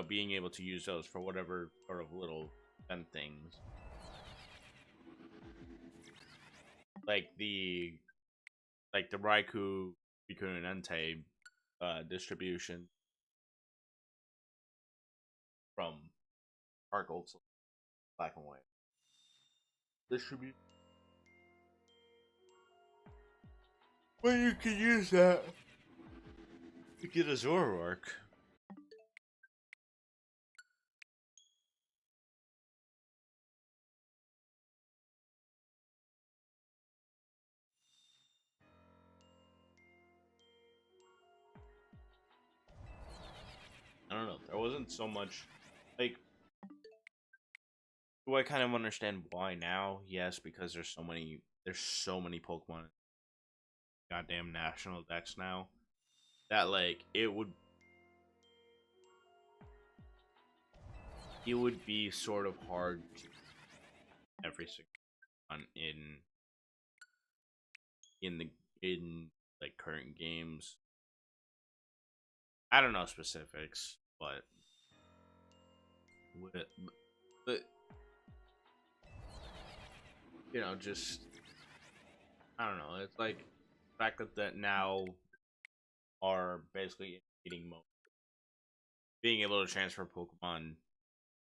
being able to use those for whatever sort of little event things, like the Raikou, Rikun, and Entei distribution from Heart Gold, Black and White distribute. Well, you can use that to get a Zoroark. wasn't so much like. Do I kind of understand why now? Yes, because there's so many Pokemon goddamn national decks now that like it would be sort of hard to every single one in like current games. I don't know specifics, but with, but just I don't know. It's like the fact that now are basically in eating mode, being able to transfer Pokemon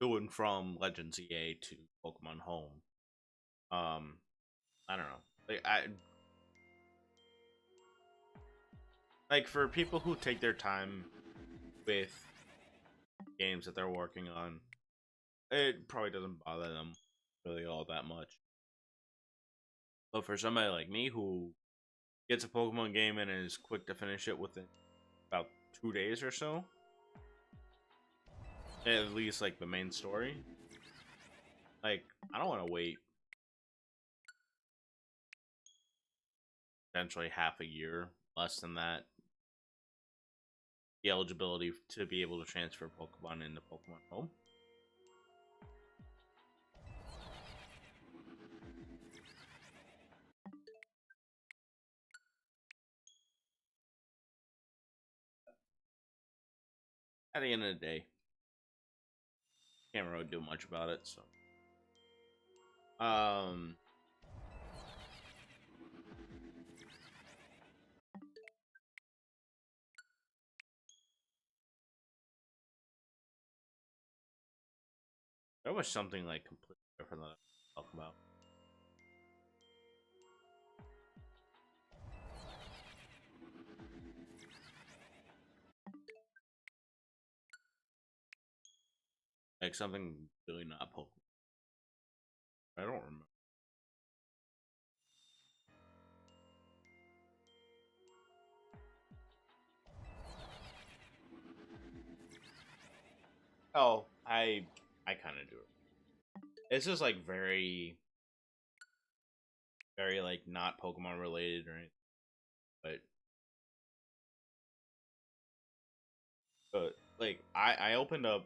to and from Legends EA to Pokemon Home. Um, I don't know. Like for people who take their time with games that they're working on, it probably doesn't bother them really all that much. But for somebody like me who gets a Pokemon game and is quick to finish it within about 2 days or so, at least like the main story, like I don't want to wait potentially half a year, less than that, the eligibility to be able to transfer Pokemon into Pokemon Home. At the end of the day, can't really do much about it. So, um, there was something like completely different that I talk about. Like something really not Pokemon. I don't remember. Oh, I kind of do it. It's just like very, very like not Pokemon related or anything, but like I opened up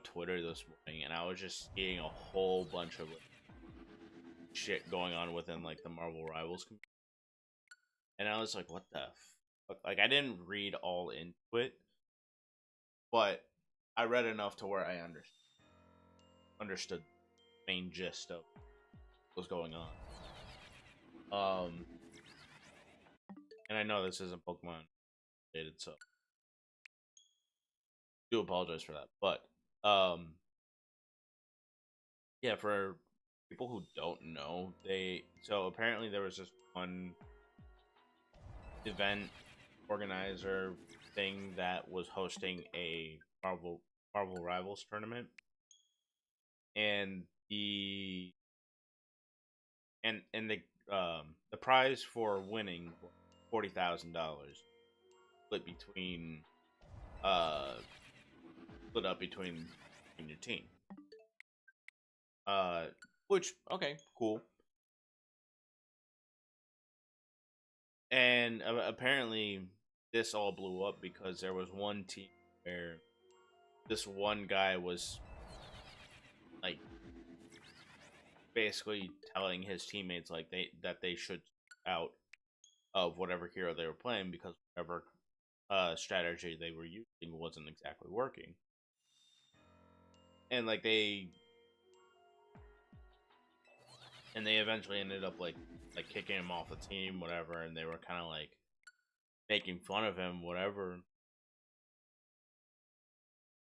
Twitter this morning and I was just seeing a whole bunch of like, shit going on within like the Marvel Rivals community. And I was like, what the fuck? Like I didn't read all into it, but I read enough to where I understood the main gist of what was going on. Um and I know this isn't Pokemon related, so do apologize for that. But yeah, for people who don't know, so apparently there was just one event organizer thing that was hosting a Marvel Rivals tournament, and the prize for winning $40,000 split between uh split up between your team. Uh, which okay, cool. And apparently, this all blew up because there was one team where this one guy was like basically telling his teammates like they should out of whatever hero they were playing because whatever strategy they were using wasn't exactly working. And like they eventually ended up like kicking him off the team, whatever, and they were kind of like making fun of him, whatever.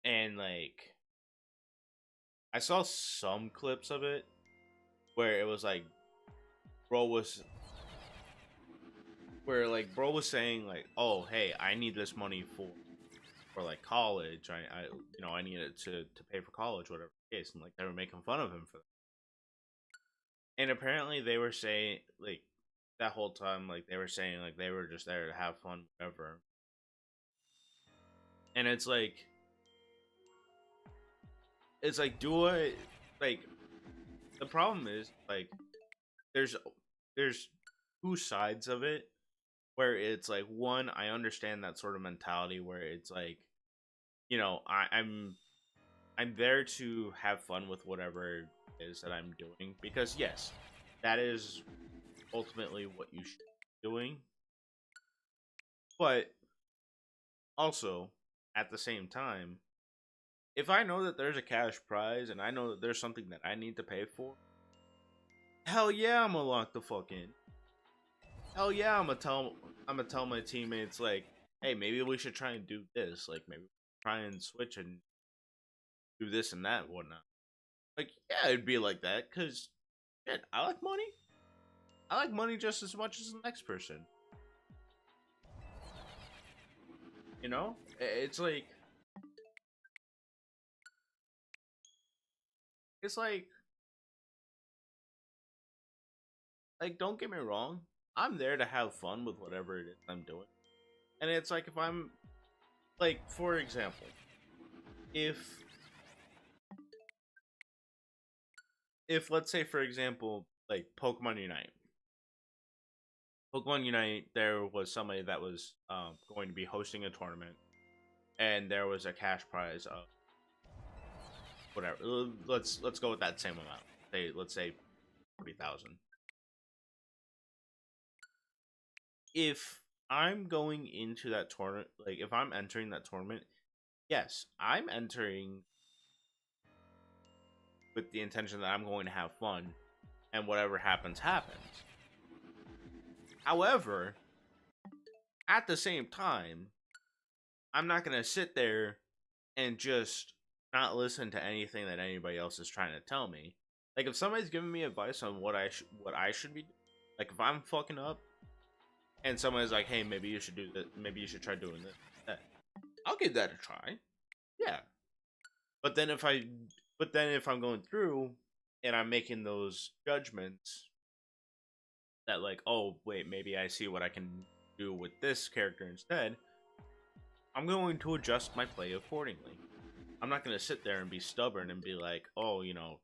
And like I saw some clips of it where it was like bro was bro was saying like, "Oh, hey, I need this money for like college. I need it to pay for college, whatever the case." And like they were making fun of him for that. And apparently they were saying like that whole time like they were saying like they were just there to have fun, whatever. And it's like it's like, do I like the problem is like there's there's two sides of it where it's like one, I understand that sort of mentality where it's like, I'm there to have fun with whatever it is that I'm doing because yes, that is ultimately what you should be doing. But also, at the same time, if I know that there's a cash prize and I know that there's something that I need to pay for, hell yeah, I'm gonna lock the fuck in. Hell yeah, I'm gonna tell my teammates like, hey, maybe we should try and do this. Like maybe try and switch and do this and that and whatnot. Like yeah, it'd be like that because shit, I like money. I like money just as much as the next person. You know, it's like don't get me wrong. I'm there to have fun with whatever it is I'm doing. And it's like if I'm like for example, if if let's say for example like Pokemon Unite, there was somebody that was going to be hosting a tournament, and there was a cash prize of whatever. Let's go with that same amount. Let's say 40,000. If I'm going into that tournament, like if I'm entering that tournament, yes, I'm entering with the intention that I'm going to have fun, and whatever happens happens. However, at the same time, I'm not gonna sit there and just not listen to anything that anybody else is trying to tell me. Like if somebody's giving me advice on what I should be, like if I'm fucking up and someone's like, "Hey, maybe you should do that. Maybe you should try doing this." That. I'll give that a try. Yeah. But then if I'm going through and I'm making those judgments that like, oh wait, maybe I see what I can do with this character instead, I'm going to adjust my play accordingly. I'm not going to sit there and be stubborn and be like, oh, no,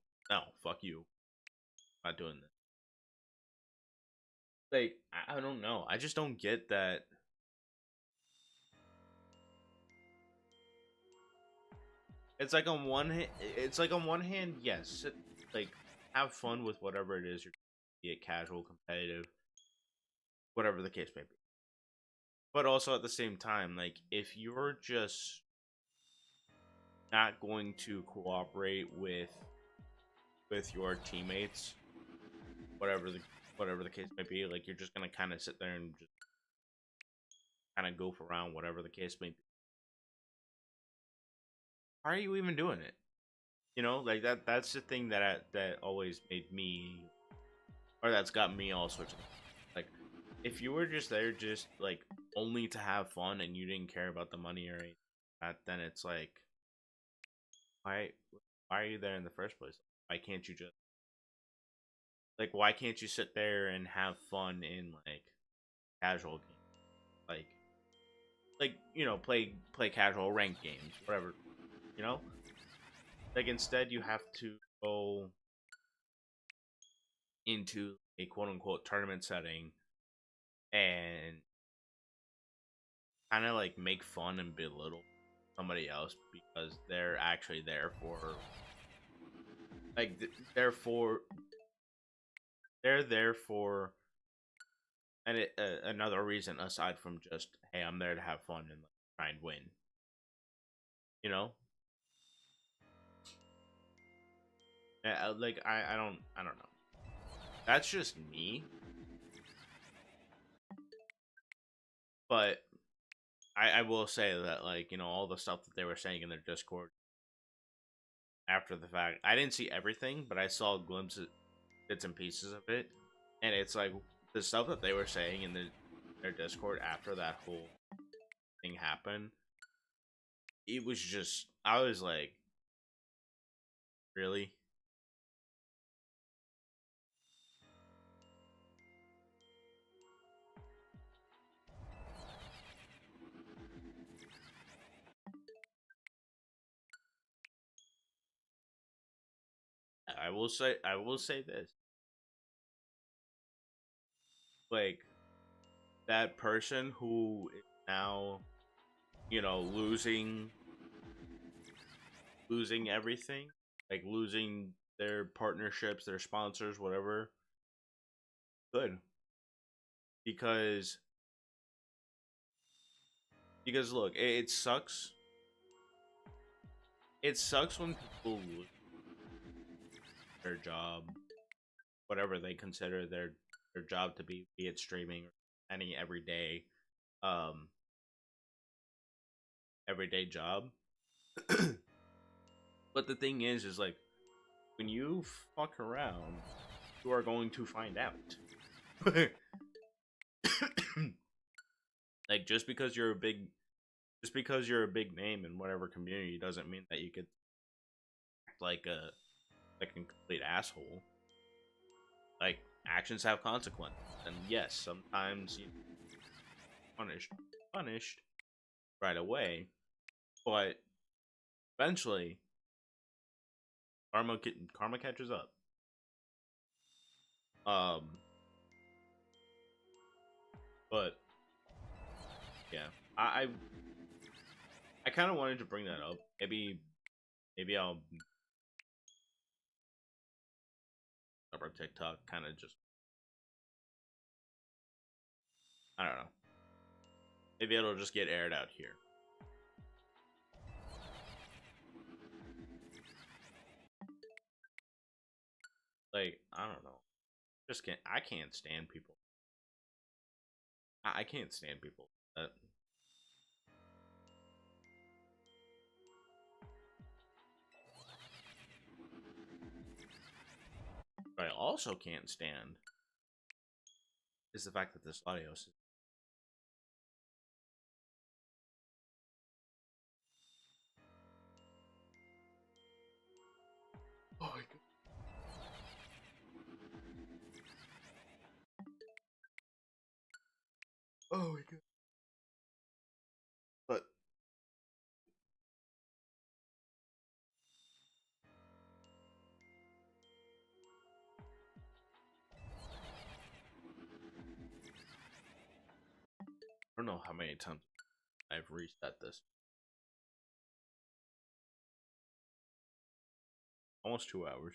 fuck you. I'm not doing this. Like, I don't know. I just don't get that. It's like on one hand, yes, like have fun with whatever it is you're, be it casual, competitive, whatever the case may be. But also at the same time, like if you're just not going to cooperate with your teammates, whatever the whatever the case may be, like you're just gonna kind of sit there and just kind of goof around, whatever the case may be. Why are you even doing it? Like that's the thing that always made me, or that's got me all sorts of like, if you were just there just like only to have fun and you didn't care about the money or anything, then it's like, why why are you there in the first place? Why can't you just why can't you sit there and have fun in like casual games, play casual ranked games, whatever, you know? Like instead you have to go into a quote unquote tournament setting and kind of like make fun and belittle somebody else because they're actually there for like they're there for another reason aside from just, hey, I'm there to have fun and like, try and win, you know? Like I don't know. That's just me, but I will say that like all the stuff that they were saying in their Discord after the fact, I didn't see everything, but I saw glimpses, bits and pieces of it, and it's like the stuff that they were saying in their Discord after that whole thing happened. It was just I was like, really? I will say this. Like that person who is now, losing everything, like losing their partnerships, their sponsors, whatever. Good. Because look, it sucks. It sucks when people lose their job, whatever they consider their job to be it streaming or any um everyday job. But the thing is like when you fuck around, you are going to find out. Like just because you're a big name in whatever community doesn't mean that you could act like a complete asshole. Like actions have consequences, and yes, sometimes you punished punished right away, but eventually karma catches up. Um, but yeah, I kind of wanted to bring that up. Maybe I'll cover TikTok. Kind of just I don't know. Maybe it'll just get aired out here. Like I don't know. Just can't. I can't stand people. I can't stand people. What I also can't stand is the fact that this audio is. Oh my god. Oh my god. But I don't know how many times I've reset this. Almost 2 hours.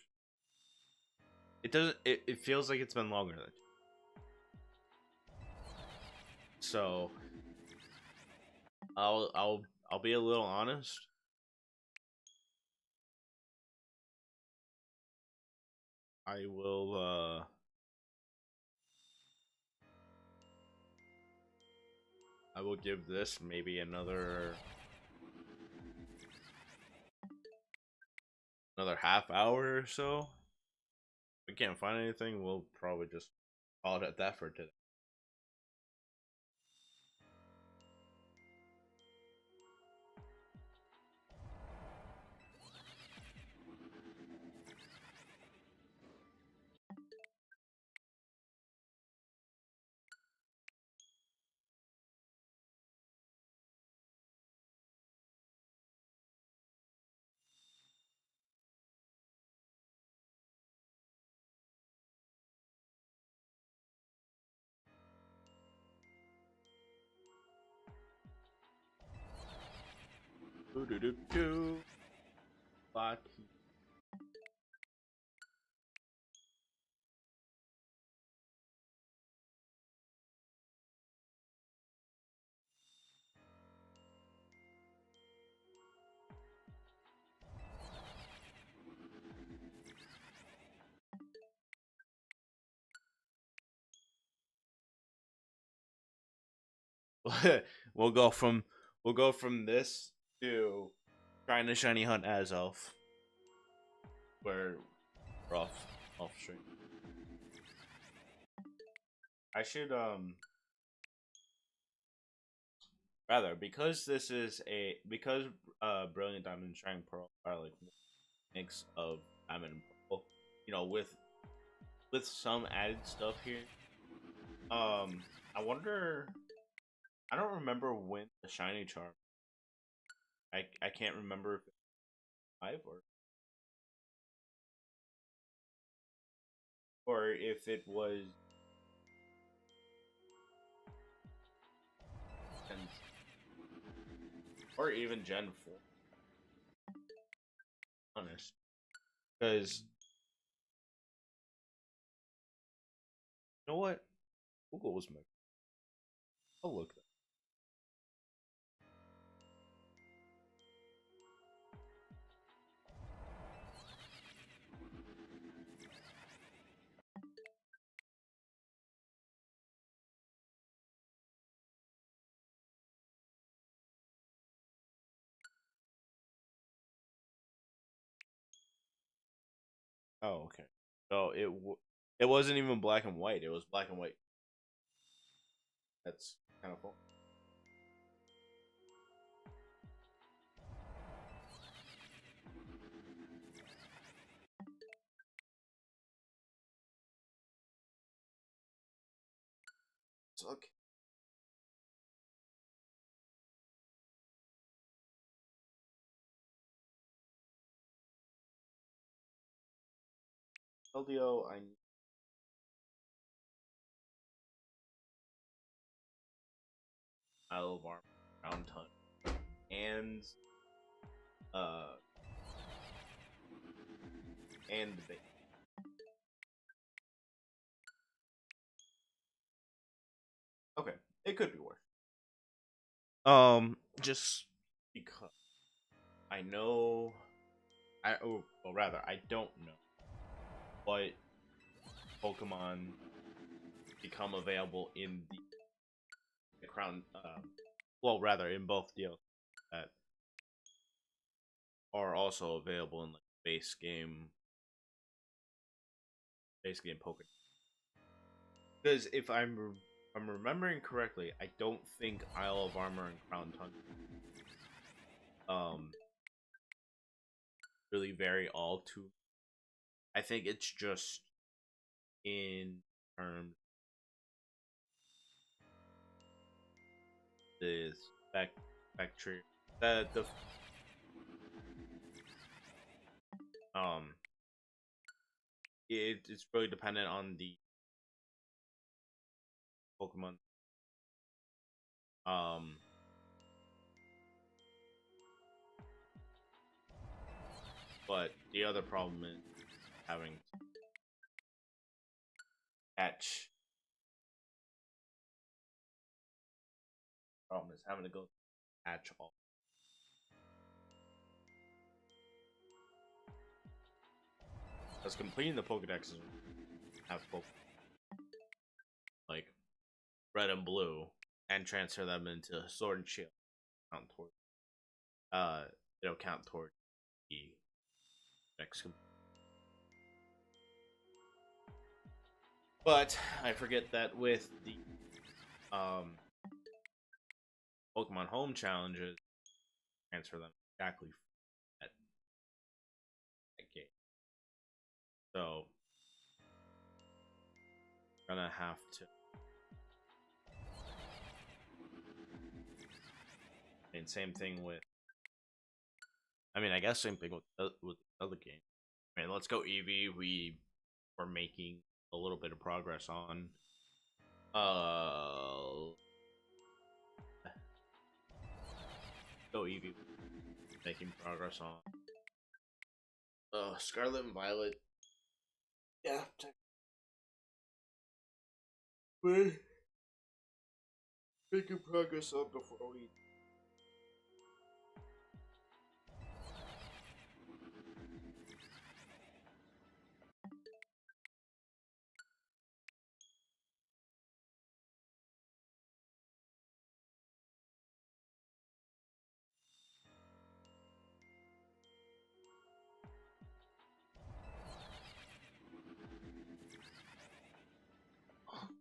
It doesn't. It feels like it's been longer than. So I'll be a little honest. I will I will give this maybe another half hour or so. If we can't find anything, we'll probably just call it at that for today. Do do do do. we'll go from this to trying to shiny hunt as elf. Where we're off stream. I should rather because this is a because Brilliant Diamond and Shining Pearl are like mix of diamond and purple, with some added stuff here. I wonder. I don't remember when the shiny charm. I can't remember if it's 5 or or if it was Gen, or even Gen 4. Honest, because you know what? Google was my. I'll look that. Oh, okay. So it wasn't even black and white. It was black and white. That's kind of cool. So, okay. LDO, I Isle of Armor, Round Ton, and uh, and the base. Okay, it could be worse. Just because I know, well, rather, I don't know what Pokemon become available in the Crown. Well, rather, in both deals that are also available in like base game Pokemon. Because if I'm remembering correctly, I don't think Isle of Armor and Crown Tundra um really vary all too. I think it's just in terms the spectrum the um it's really dependent on the Pokemon. Um, but the other problem is having to catch. Problem is having to go catch all. Because completing the Pokedex is have Pokemon like red and blue and transfer them into Sword and Shield. Count toward uh, it'll count toward the next. But I forget that with the um Pokemon Home challenges, transfer them exactly at that game. So gonna have to. And same thing with. I mean, I guess same thing with the other game. I mean, let's go Eevee. We were making a little bit of progress on. Go Eevee. Making progress on. Scarlet and Violet. Yeah. We're making progress on before we.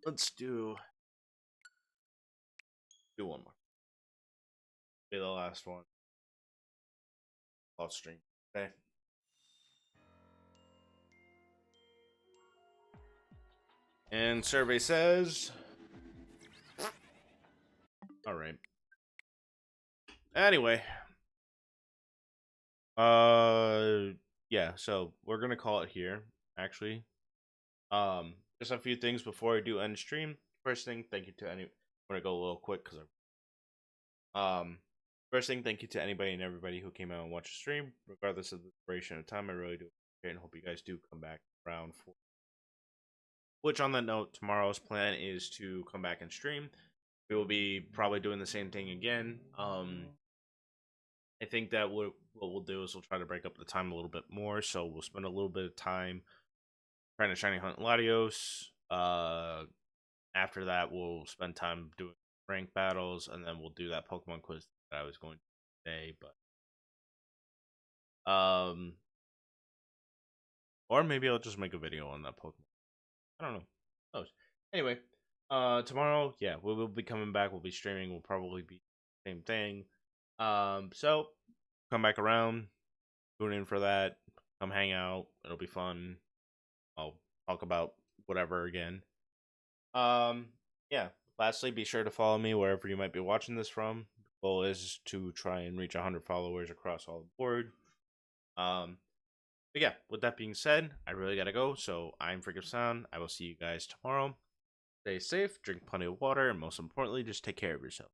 Let's do one more. Be the last one. Off stream. Okay. And survey says. All right. Anyway. Yeah. So we're gonna call it here. Actually. Just a few things before I do end stream. First thing, thank you to any. I'm gonna go a little quick because first thing, thank you to anybody and everybody who came out and watched the stream, regardless of the duration of time. I really do appreciate it and hope you guys do come back around for. Which, on that note, tomorrow's plan is to come back and stream. We will be probably doing the same thing again. I think that what we'll do is we'll try to break up the time a little bit more. So we'll spend a little bit of time trying to shiny hunt Latios. After that, we'll spend time doing rank battles, and then we'll do that Pokemon quiz that I was going to today. But or maybe I'll just make a video on that Pokemon. I don't know. Oh, anyway, tomorrow, yeah, we will be coming back. We'll be streaming. We'll probably be same thing. So come back around, tune in for that. Come hang out. It'll be fun. I'll talk about whatever again. Yeah. Lastly, be sure to follow me wherever you might be watching this from. The goal is to try and reach 100 followers across all the board. But yeah, with that being said, I really gotta go. So I'm Freak of Sound. I will see you guys tomorrow. Stay safe, drink plenty of water, and most importantly, just take care of yourself.